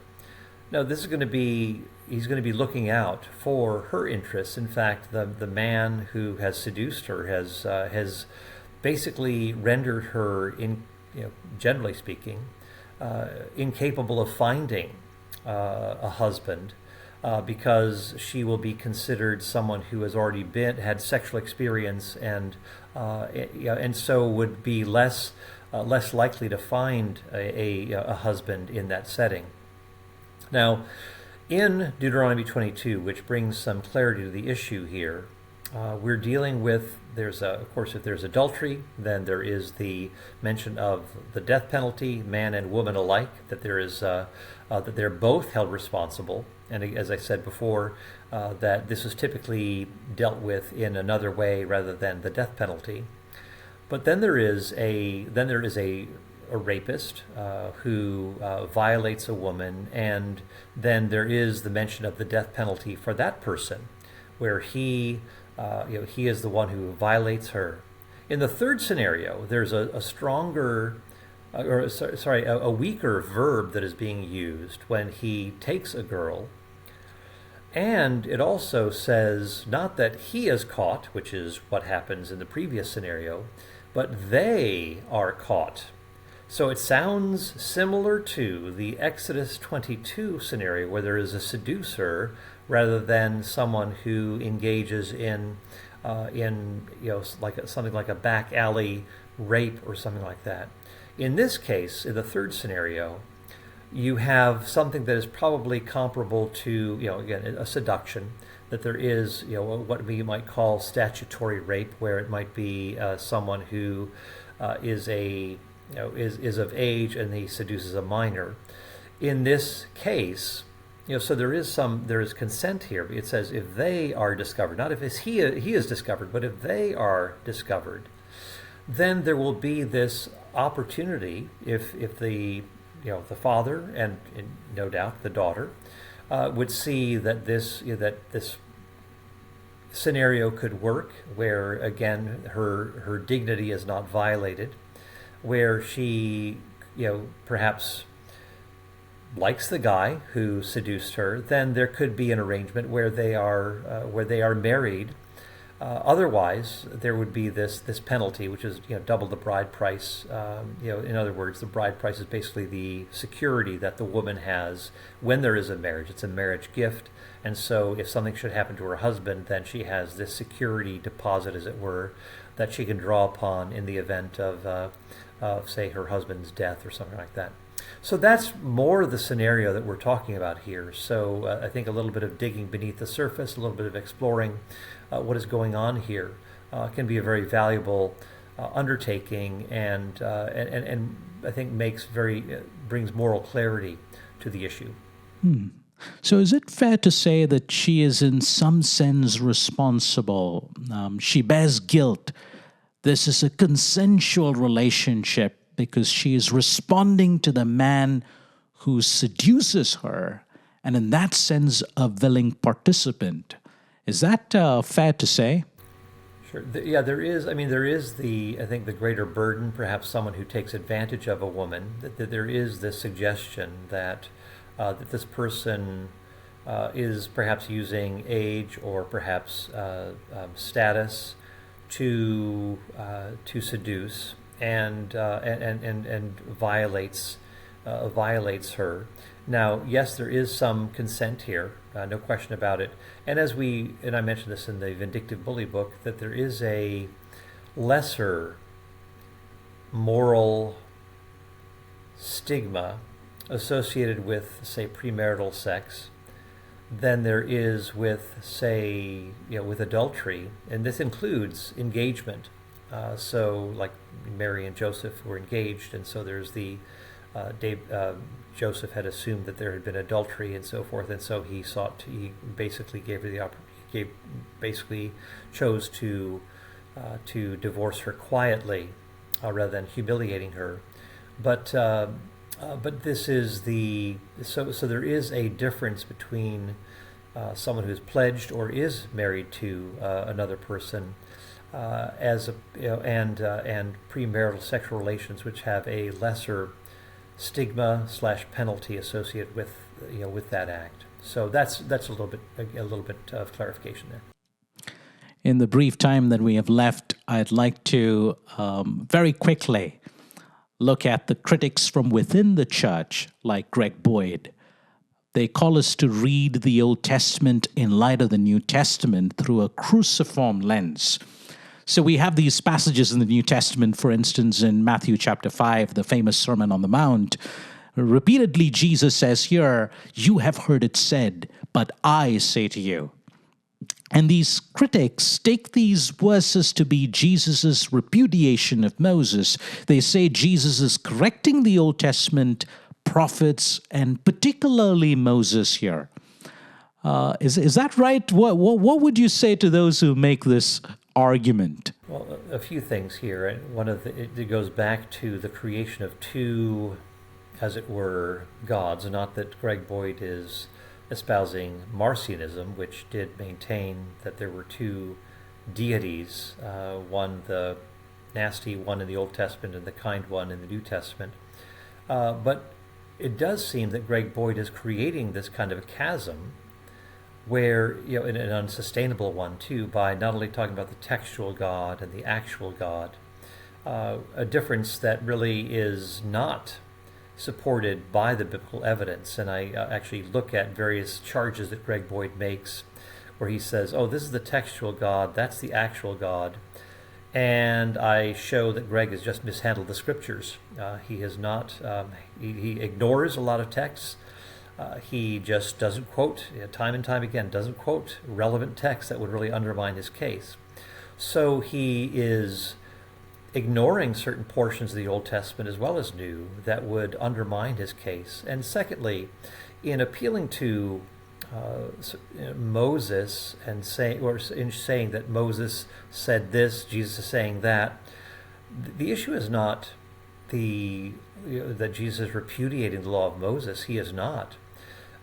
No, he's going to be looking out for her interests. In fact, the man who has seduced her has basically rendered her, generally speaking, incapable of finding a husband. Because she will be considered someone who has already had sexual experience and so would be less likely to find a husband in that setting. Now, in Deuteronomy 22, which brings some clarity to the issue here, we're dealing with, of course, if there's adultery, then there is the mention of the death penalty, man and woman alike, that there is that they're both held responsible. And as I said before, that this is typically dealt with in another way rather than the death penalty. But then there is a rapist who violates a woman, and then there is the mention of the death penalty for that person, where he is the one who violates her. In the third scenario, there's a weaker verb that is being used when he takes a girl. And it also says not that he is caught, which is what happens in the previous scenario, but they are caught. So it sounds similar to the Exodus 22 scenario, where there is a seducer rather than someone who engages in something like a back alley rape or something like that. In this case, in the third scenario, you have something that is probably comparable to, again, a seduction, that there is, what we might call statutory rape, where it might be someone who is of age and he seduces a minor. In this case, so there is consent here. It says if they are discovered, not if he is discovered, but if they are discovered, then there will be this opportunity if the father and no doubt the daughter would see that this scenario could work, where again her dignity is not violated, where she perhaps likes the guy who seduced her. Then there could be an arrangement where they are married. Otherwise, there would be this penalty, which is double the bride price. In other words, the bride price is basically the security that the woman has when there is a marriage. It's a marriage gift, and so if something should happen to her husband, then she has this security deposit, as it were, that she can draw upon in the event of say, her husband's death or something like that. So that's more the scenario that we're talking about here. So I think a little bit of digging beneath the surface, a little bit of exploring what is going on here can be a very valuable undertaking, and I think brings moral clarity to the issue. So is it fair to say that she is in some sense responsible? She bears guilt. This is a consensual relationship because she is responding to the man who seduces her, and in that sense, a willing participant. Is that fair to say? Sure. There is. I mean, there is I think the greater burden, perhaps someone who takes advantage of a woman. That there is this suggestion that this person is perhaps using age or perhaps status to seduce and violates her. Now, yes, there is some consent here, no question about it. And I mentioned this in the Vindictive Bully book, that there is a lesser moral stigma associated with, say, premarital sex than there is with, say, with adultery, and this includes engagement. So, like Mary and Joseph were engaged, and so there's Joseph had assumed that there had been adultery and so forth, and so he basically chose to divorce her quietly rather than humiliating her. But this is so there is a difference between someone who's pledged or is married to another person and premarital sexual relations, which have a lesser stigma / penalty associated with that act. So that's a little bit of clarification there. In the brief time that we have left, I'd like to very quickly look at the critics from within the church, like Greg Boyd. They call us to read the Old Testament in light of the New Testament through a cruciform lens. So we have these passages in the New Testament, for instance, in Matthew chapter 5, the famous Sermon on the Mount. Repeatedly, Jesus says here, "You have heard it said, but I say to you." And these critics take these verses to be Jesus' repudiation of Moses. They say Jesus is correcting the Old Testament prophets and particularly Moses here. Is that right? What would you say to those who make this argument? Well, a few things here. It goes back to the creation of two, as it were, gods. Not that Greg Boyd is espousing Marcionism, which did maintain that there were two deities, one the nasty one in the Old Testament and the kind one in the New Testament. But it does seem that Greg Boyd is creating this kind of a chasm where, an unsustainable one too, by not only talking about the textual God and the actual God, a difference that really is not supported by the biblical evidence. And I actually look at various charges that Greg Boyd makes where he says, oh, this is the textual God, that's the actual God. And I show that Greg has just mishandled the scriptures. He has not, he ignores a lot of texts. He just doesn't quote, time and time again, doesn't quote relevant texts that would really undermine his case. So he is ignoring certain portions of the Old Testament as well as New that would undermine his case. And secondly, in appealing to Moses and in saying that Moses said this, Jesus is saying that, the issue is not that Jesus is repudiating the law of Moses. He is not.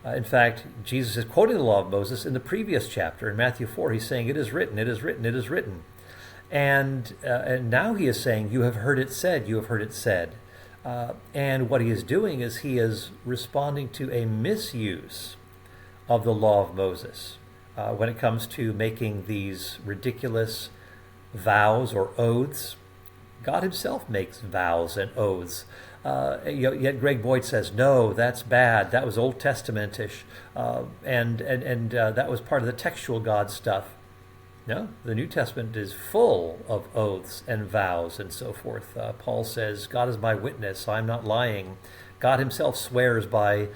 In fact, Jesus is quoting the law of Moses in the previous chapter. In Matthew 4, he's saying, it is written, it is written, it is written. And now he is saying, you have heard it said, you have heard it said. And what he is doing is he is responding to a misuse of the law of Moses when it comes to making these ridiculous vows or oaths. God himself makes vows and oaths. Yet Greg Boyd says, no, that's bad. That was Old Testamentish, and that was part of the textual God stuff. No, the New Testament is full of oaths and vows and so forth. Paul says, God is my witness, so I'm not lying. God himself swears by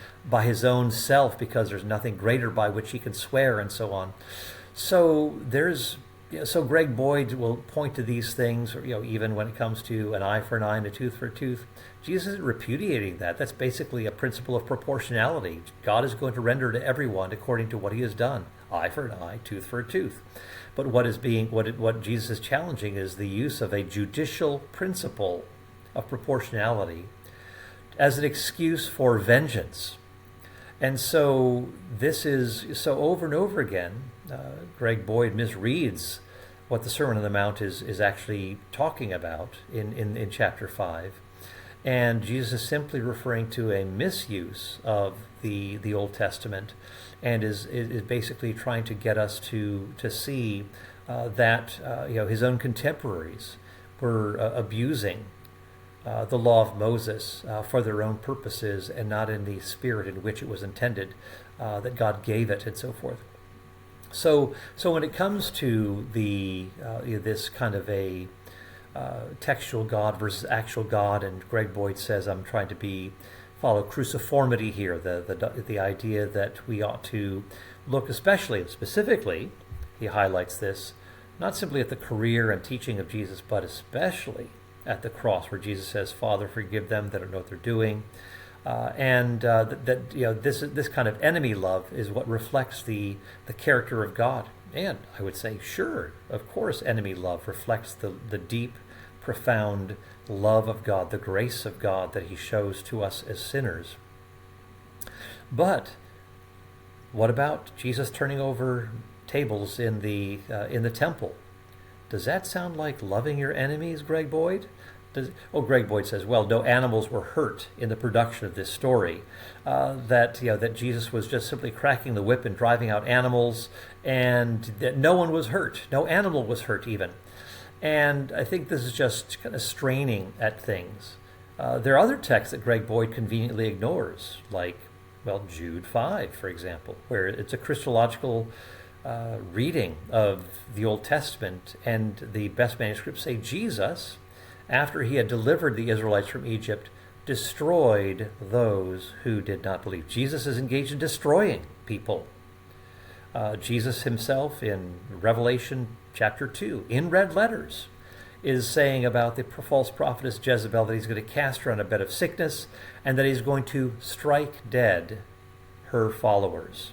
his own self because there's nothing greater by which he can swear, and so on. So so Greg Boyd will point to these things, even when it comes to an eye for an eye and a tooth for a tooth. Jesus isn't repudiating that. That's basically a principle of proportionality. God is going to render to everyone according to what he has done. Eye for an eye, tooth for a tooth. But what Jesus is challenging is the use of a judicial principle of proportionality as an excuse for vengeance. And so over and over again, Greg Boyd misreads what the Sermon on the Mount is actually talking about in chapter 5. And Jesus is simply referring to a misuse of the Old Testament, and is basically trying to get us to see that his own contemporaries were abusing the law of Moses for their own purposes and not in the spirit in which it was intended, that God gave it, and so forth. So when it comes to this kind of a textual God versus actual God, and Greg Boyd says I'm trying to follow cruciformity here, the idea that we ought to look especially and specifically, he highlights this, not simply at the career and teaching of Jesus, but especially at the cross, where Jesus says, Father, forgive them, they don't know what they're doing. This kind of enemy love is what reflects the character of God. And I would say, sure, of course, enemy love reflects the deep, profound love of God, the grace of God that he shows to us as sinners. But what about Jesus turning over tables in the temple? Does that sound like loving your enemies, Greg Boyd? Greg Boyd says, well, no animals were hurt in the production of this story. That Jesus was just simply cracking the whip and driving out animals, and that no one was hurt. No animal was hurt even. And I think this is just kind of straining at things. There are other texts that Greg Boyd conveniently ignores, like, Jude 5, for example, where it's a Christological reading of the Old Testament, and the best manuscripts say Jesus, after he had delivered the Israelites from Egypt, destroyed those who did not believe. Jesus is engaged in destroying people. Jesus himself in Revelation chapter 2, in red letters, is saying about the false prophetess Jezebel that he's going to cast her on a bed of sickness and that he's going to strike dead her followers.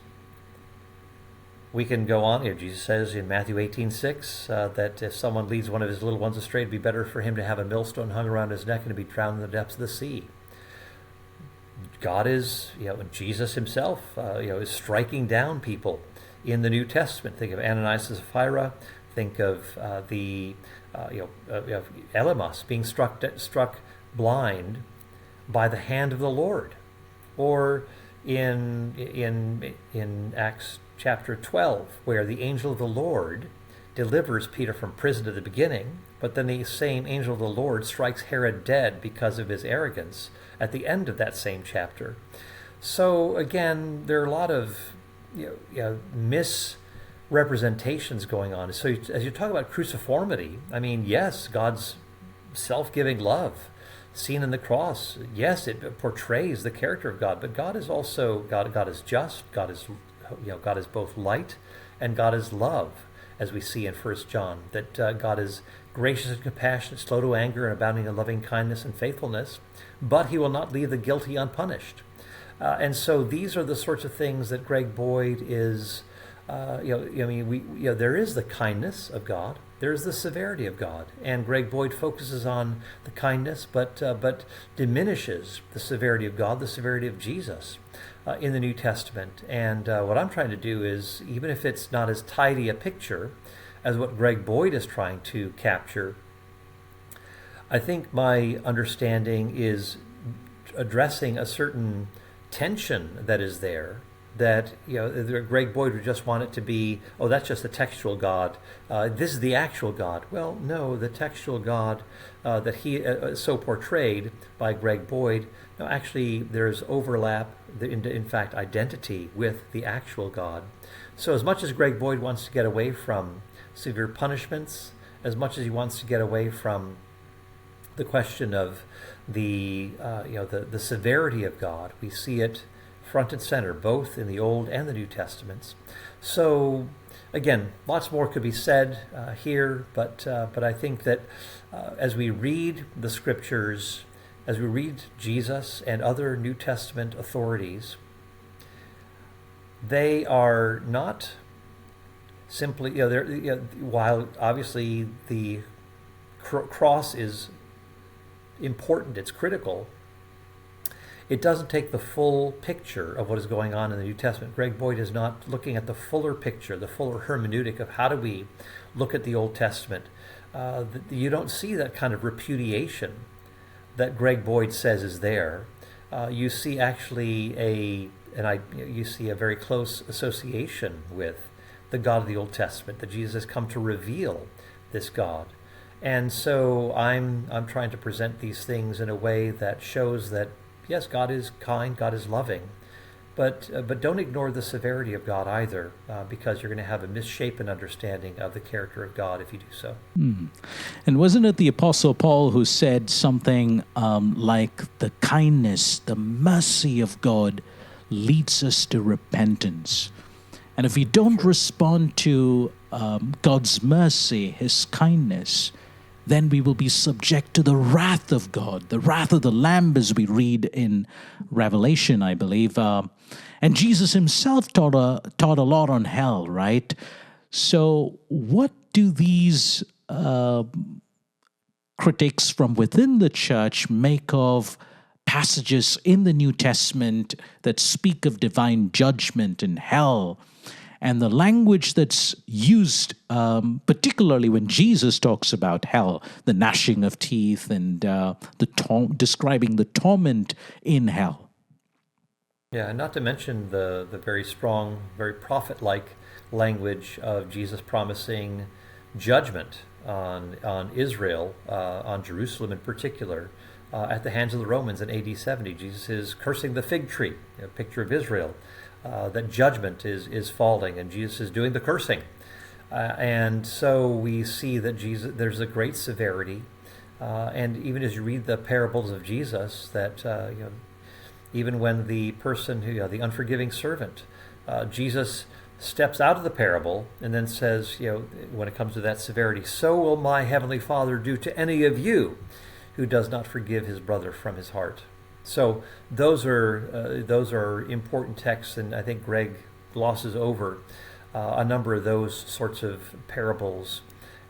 We can go on. Jesus says in Matthew 18:6 that if someone leads one of his little ones astray, it'd be better for him to have a millstone hung around his neck and to be drowned in the depths of the sea. God is, Jesus himself, is striking down people in the New Testament. Think of Ananias and Sapphira. Think of Elymas being struck blind by the hand of the Lord, or in Acts chapter 12, where the angel of the Lord delivers Peter from prison at the beginning, but then the same angel of the Lord strikes Herod dead because of his arrogance at the end of that same chapter. So again, there are a lot of misrepresentations going on. So as you talk about cruciformity, I mean, yes, God's self-giving love seen in the cross, yes, it portrays the character of God, but God is also God is just, God is both light and God is love, as we see in 1 John, that God is gracious and compassionate, slow to anger, and abounding in loving kindness and faithfulness, but he will not leave the guilty unpunished. And so these are the sorts of things that Greg Boyd is, there is the kindness of God, there's the severity of God, and Greg Boyd focuses on the kindness, but diminishes the severity of God, the severity of Jesus in the New Testament. And what I'm trying to do is, even if it's not as tidy a picture as what Greg Boyd is trying to capture, I think my understanding is addressing a certain tension that is there, that Greg Boyd would just want it to be, oh, that's just the textual God. This is the actual God. Well, no, the textual God that he so portrayed by Greg Boyd, no, actually there's overlap, in fact, identity with the actual God. So as much as Greg Boyd wants to get away from severe punishments, as much as he wants to get away from the question of the severity of God, we see it front and center, both in the Old and the New Testaments. So, again, lots more could be said here, but I think that as we read the Scriptures, as we read Jesus and other New Testament authorities, they are not simply, while obviously the cross is important, it's critical, it doesn't take the full picture of what is going on in the New Testament. Greg Boyd is not looking at the fuller picture, the fuller hermeneutic of how do we look at the Old Testament. You don't see that kind of repudiation that Greg Boyd says is there. You see actually you see a very close association with the God of the Old Testament, that Jesus has come to reveal this God. And so I'm trying to present these things in a way that shows that, yes, God is kind, God is loving, but don't ignore the severity of God either, because you're going to have a misshapen understanding of the character of God if you do so. And wasn't it the Apostle Paul who said something like the kindness, the mercy of God leads us to repentance? And if we don't respond to God's mercy, his kindness, then we will be subject to the wrath of God, the wrath of the Lamb, as we read in Revelation, I believe. And Jesus himself taught a lot on hell, right? So what do these critics from within the church make of passages in the New Testament that speak of divine judgment and hell? And the language that's used, particularly when Jesus talks about hell, the gnashing of teeth and describing the torment in hell. Yeah, and not to mention the very strong, very prophet-like language of Jesus promising judgment on Israel, on Jerusalem in particular, at the hands of the Romans in AD 70. Jesus is cursing the fig tree, a picture of Israel. That judgment is falling, and Jesus is doing the cursing. And so we see that there's a great severity. And even as you read the parables of Jesus, that even when the person, the unforgiving servant, Jesus steps out of the parable and then says, when it comes to that severity, so will my heavenly Father do to any of you who does not forgive his brother from his heart. So those are important texts, and I think Greg glosses over a number of those sorts of parables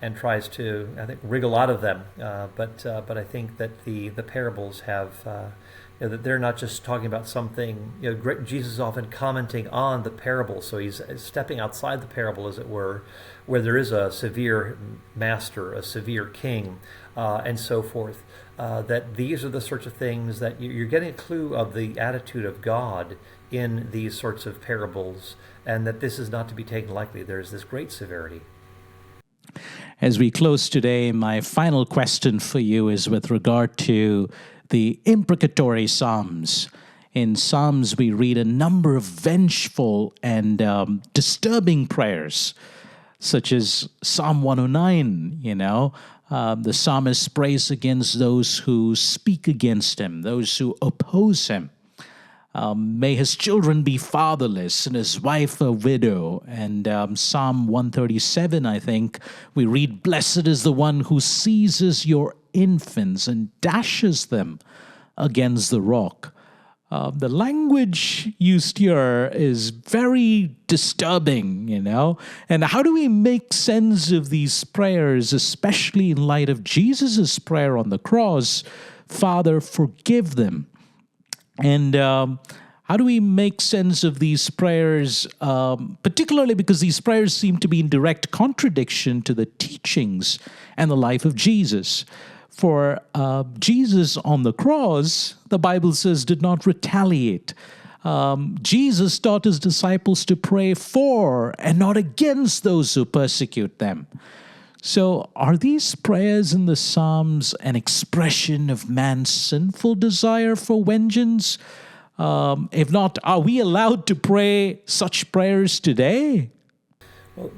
and tries to, I think, wriggle out of them. But I think that the parables have, that they're not just talking about something. Jesus is often commenting on the parable, so he's stepping outside the parable, as it were, where there is a severe master, a severe king, and so forth. That these are the sorts of things that you're getting a clue of the attitude of God in these sorts of parables, and that this is not to be taken lightly. There's this great severity. As we close today, my final question for you is with regard to the imprecatory Psalms. In Psalms, we read a number of vengeful and disturbing prayers, such as Psalm 109, the psalmist prays against those who speak against him, those who oppose him. May his children be fatherless and his wife a widow. And Psalm 137, I think, we read, "Blessed is the one who seizes your infants and dashes them against the rock." The language used here is very disturbing, And how do we make sense of these prayers, especially in light of Jesus' prayer on the cross, "Father, forgive them"? And how do we make sense of these prayers, particularly because these prayers seem to be in direct contradiction to the teachings and the life of Jesus? For Jesus on the cross, the Bible says, did not retaliate. Jesus taught his disciples to pray for and not against those who persecute them. So are these prayers in the Psalms an expression of man's sinful desire for vengeance? If not, are we allowed to pray such prayers today? Well,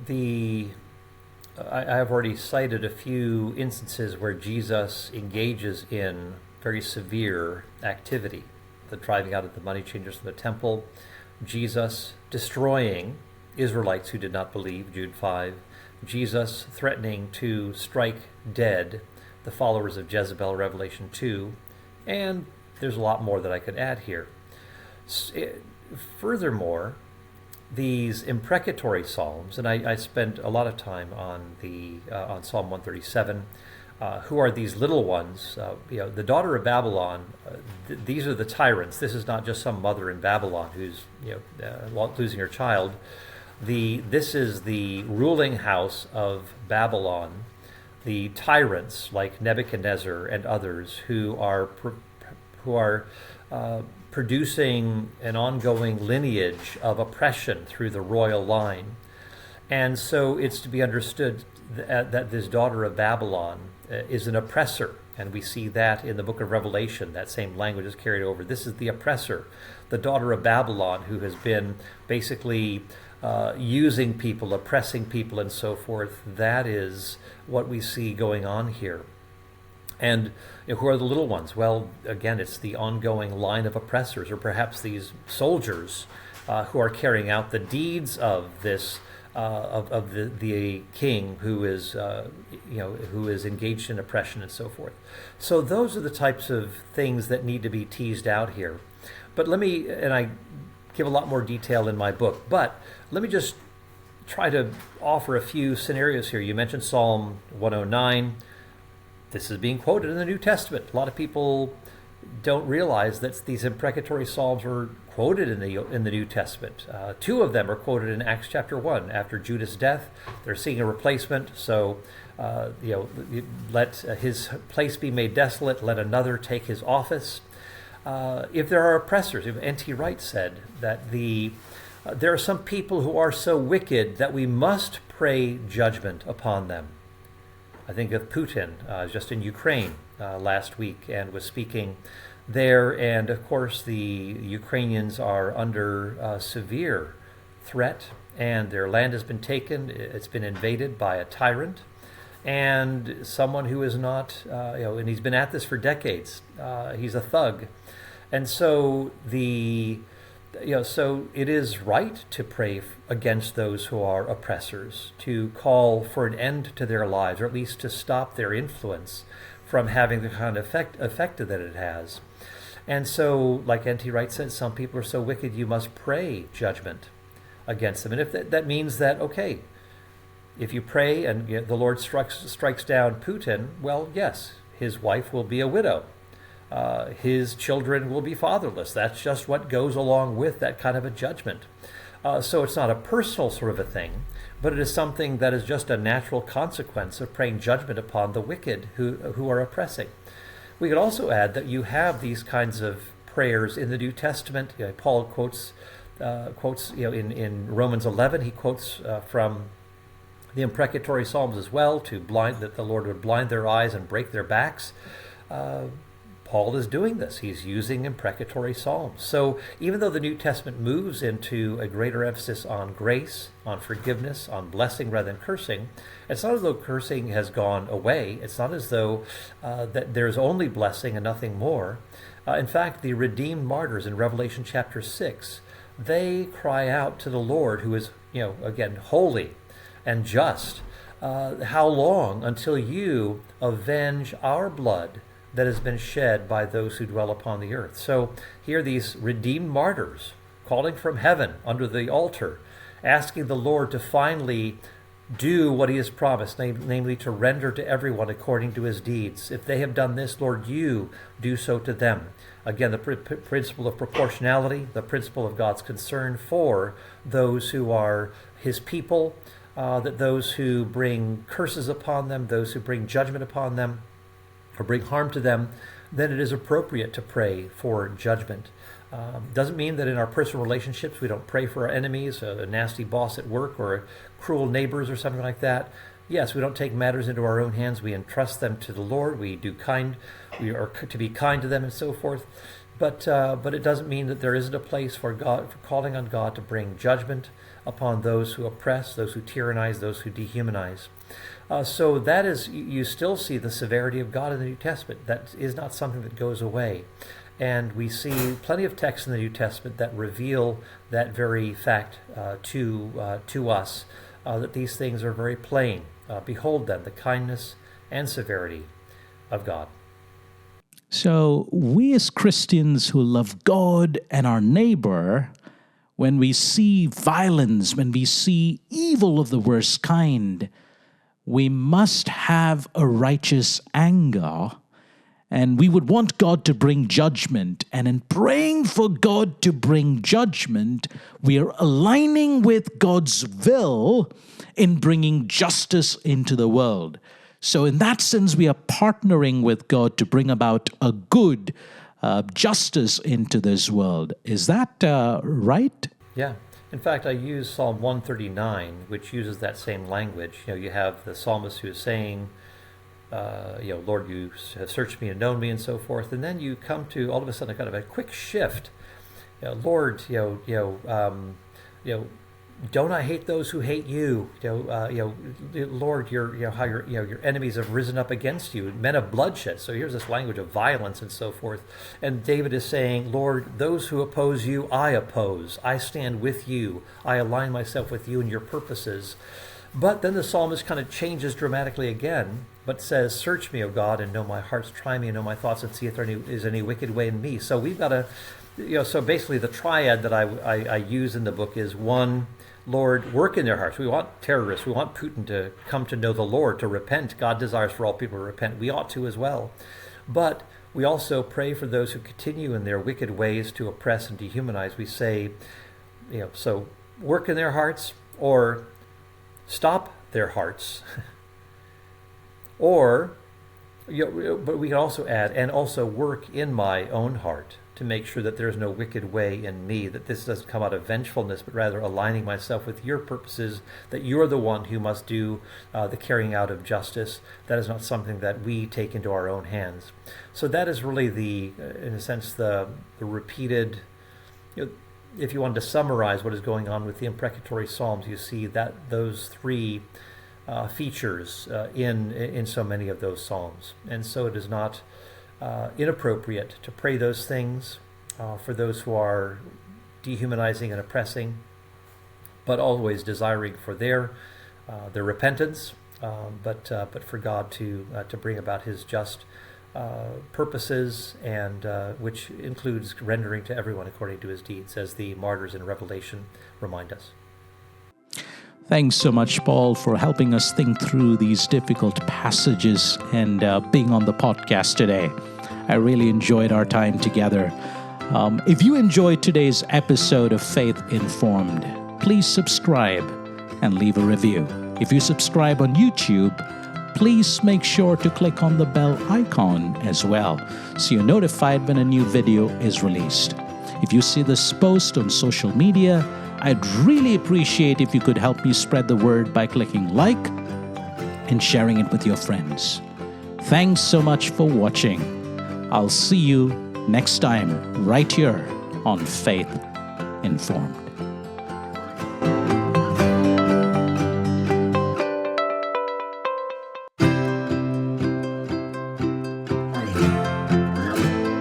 I have already cited a few instances where Jesus engages in very severe activity. The driving out of the money changers from the temple, Jesus destroying Israelites who did not believe, Jude 5, Jesus threatening to strike dead the followers of Jezebel, Revelation 2, and there's a lot more that I could add here. Furthermore, these imprecatory psalms, and I spent a lot of time on Psalm 137. Who are these little ones? The daughter of Babylon. These are the tyrants. This is not just some mother in Babylon who's losing her child. This is the ruling house of Babylon, the tyrants like Nebuchadnezzar and others who are producing an ongoing lineage of oppression through the royal line. And so it's to be understood that this daughter of Babylon is an oppressor. And we see that in the book of Revelation. That same language is carried over. This is the oppressor, the daughter of Babylon, who has been basically using people, oppressing people, and so forth. That is what we see going on here. And who are the little ones? Well, again, it's the ongoing line of oppressors, or perhaps these soldiers who are carrying out the deeds of this of the king who is engaged in oppression and so forth. So those are the types of things that need to be teased out here. But I give a lot more detail in my book, but let me just try to offer a few scenarios here. You mentioned Psalm 109. This is being quoted in the New Testament. A lot of people don't realize that these imprecatory psalms were quoted in the New Testament. Two of them are quoted in Acts chapter 1. After Judas' death, they're seeking a replacement. So, let his place be made desolate. Let another take his office. If there are oppressors, N.T. Wright said that there are some people who are so wicked that we must pray judgment upon them. I think of Putin, just in Ukraine last week, and was speaking there. And of course, the Ukrainians are under severe threat, and their land has been taken. It's been invaded by a tyrant, and someone who is not, and he's been at this for decades. He's a thug, and so so it is right to pray against those who are oppressors, to call for an end to their lives, or at least to stop their influence from having the kind of effect that it has. And so, like N.T. Wright said, some people are so wicked you must pray judgment against them. And if that means that, okay, if you pray and the Lord strikes down Putin, well, yes, his wife will be a widow. His children will be fatherless. That's just what goes along with that kind of a judgment. So it's not a personal sort of a thing, but it is something that is just a natural consequence of praying judgment upon the wicked who are oppressing. We could also add that you have these kinds of prayers in the New Testament. Paul quotes in Romans 11, he quotes from the imprecatory Psalms as well, that the Lord would blind their eyes and break their backs. Paul is doing this. He's using imprecatory Psalms. So even though the New Testament moves into a greater emphasis on grace, on forgiveness, on blessing rather than cursing, it's not as though cursing has gone away. It's not as though that there's only blessing and nothing more. In fact, the redeemed martyrs in Revelation chapter 6, they cry out to the Lord, who is, again, holy and just. How long until you avenge our blood that has been shed by those who dwell upon the earth? So here these redeemed martyrs calling from heaven under the altar, asking the Lord to finally do what he has promised, namely to render to everyone according to his deeds. If they have done this, Lord, you do so to them. Again, the principle of proportionality, the principle of God's concern for those who are his people, that those who bring curses upon them, those who bring judgment upon them, or bring harm to them, then it is appropriate to pray for judgment. Doesn't mean that in our personal relationships we don't pray for our enemies, a nasty boss at work or cruel neighbors or something like that. Yes, we don't take matters into our own hands. We entrust them to the Lord. We are to be kind to them and so forth. But it doesn't mean that there isn't a place for calling on God to bring judgment upon those who oppress, those who tyrannize, those who dehumanize. So that is, you still see the severity of God in the New Testament. That is not something that goes away. And we see plenty of texts in the New Testament that reveal that very fact to us, that these things are very plain. Behold then the kindness and severity of God. So we as Christians who love God and our neighbor, when we see violence, when we see evil of the worst kind, we must have a righteous anger, and we would want God to bring judgment. And in praying for God to bring judgment, we are aligning with God's will in bringing justice into the world. So in that sense, we are partnering with God to bring about a good justice into this world. Is that right? Yeah. In fact, I use Psalm 139, which uses that same language. You have the psalmist who is saying, Lord, you have searched me and known me and so forth. And then you come to all of a sudden kind of a quick shift. Lord, don't I hate those who hate you? Lord, how your enemies have risen up against you, men of bloodshed. So here's this language of violence and so forth. And David is saying, Lord, those who oppose you, I oppose. I stand with you. I align myself with you and your purposes. But then the psalmist kind of changes dramatically again, but says, search me, O God, and know my hearts. Try me and know my thoughts, and see if there is any wicked way in me. So we've got to, so basically the triad that I use in the book is, one, Lord, work in their hearts. We want terrorists. We want Putin to come to know the Lord, to repent. God desires for all people to repent. We ought to as well. But we also pray for those who continue in their wicked ways to oppress and dehumanize. We say, so work in their hearts, or stop their hearts. Or, but we can also add, and also work in my own heart to make sure that there is no wicked way in me, that this doesn't come out of vengefulness, but rather aligning myself with your purposes, that you are the one who must do the carrying out of justice. That is not something that we take into our own hands. So that is really in a sense, the repeated, if you wanted to summarize what is going on with the imprecatory Psalms, you see that those three features in so many of those Psalms. And so it is not inappropriate to pray those things for those who are dehumanizing and oppressing, but always desiring for their repentance, but for God to bring about his just purposes, and which includes rendering to everyone according to his deeds, as the martyrs in Revelation remind us. Thanks so much, Paul, for helping us think through these difficult passages and being on the podcast today. I really enjoyed our time together. If you enjoyed today's episode of Faith Informed, please subscribe and leave a review. If you subscribe on YouTube, please make sure to click on the bell icon as well, so you're notified when a new video is released. If you see this post on social media, I'd really appreciate if you could help me spread the word by clicking like and sharing it with your friends. Thanks so much for watching. I'll see you next time right here on Faith Informed.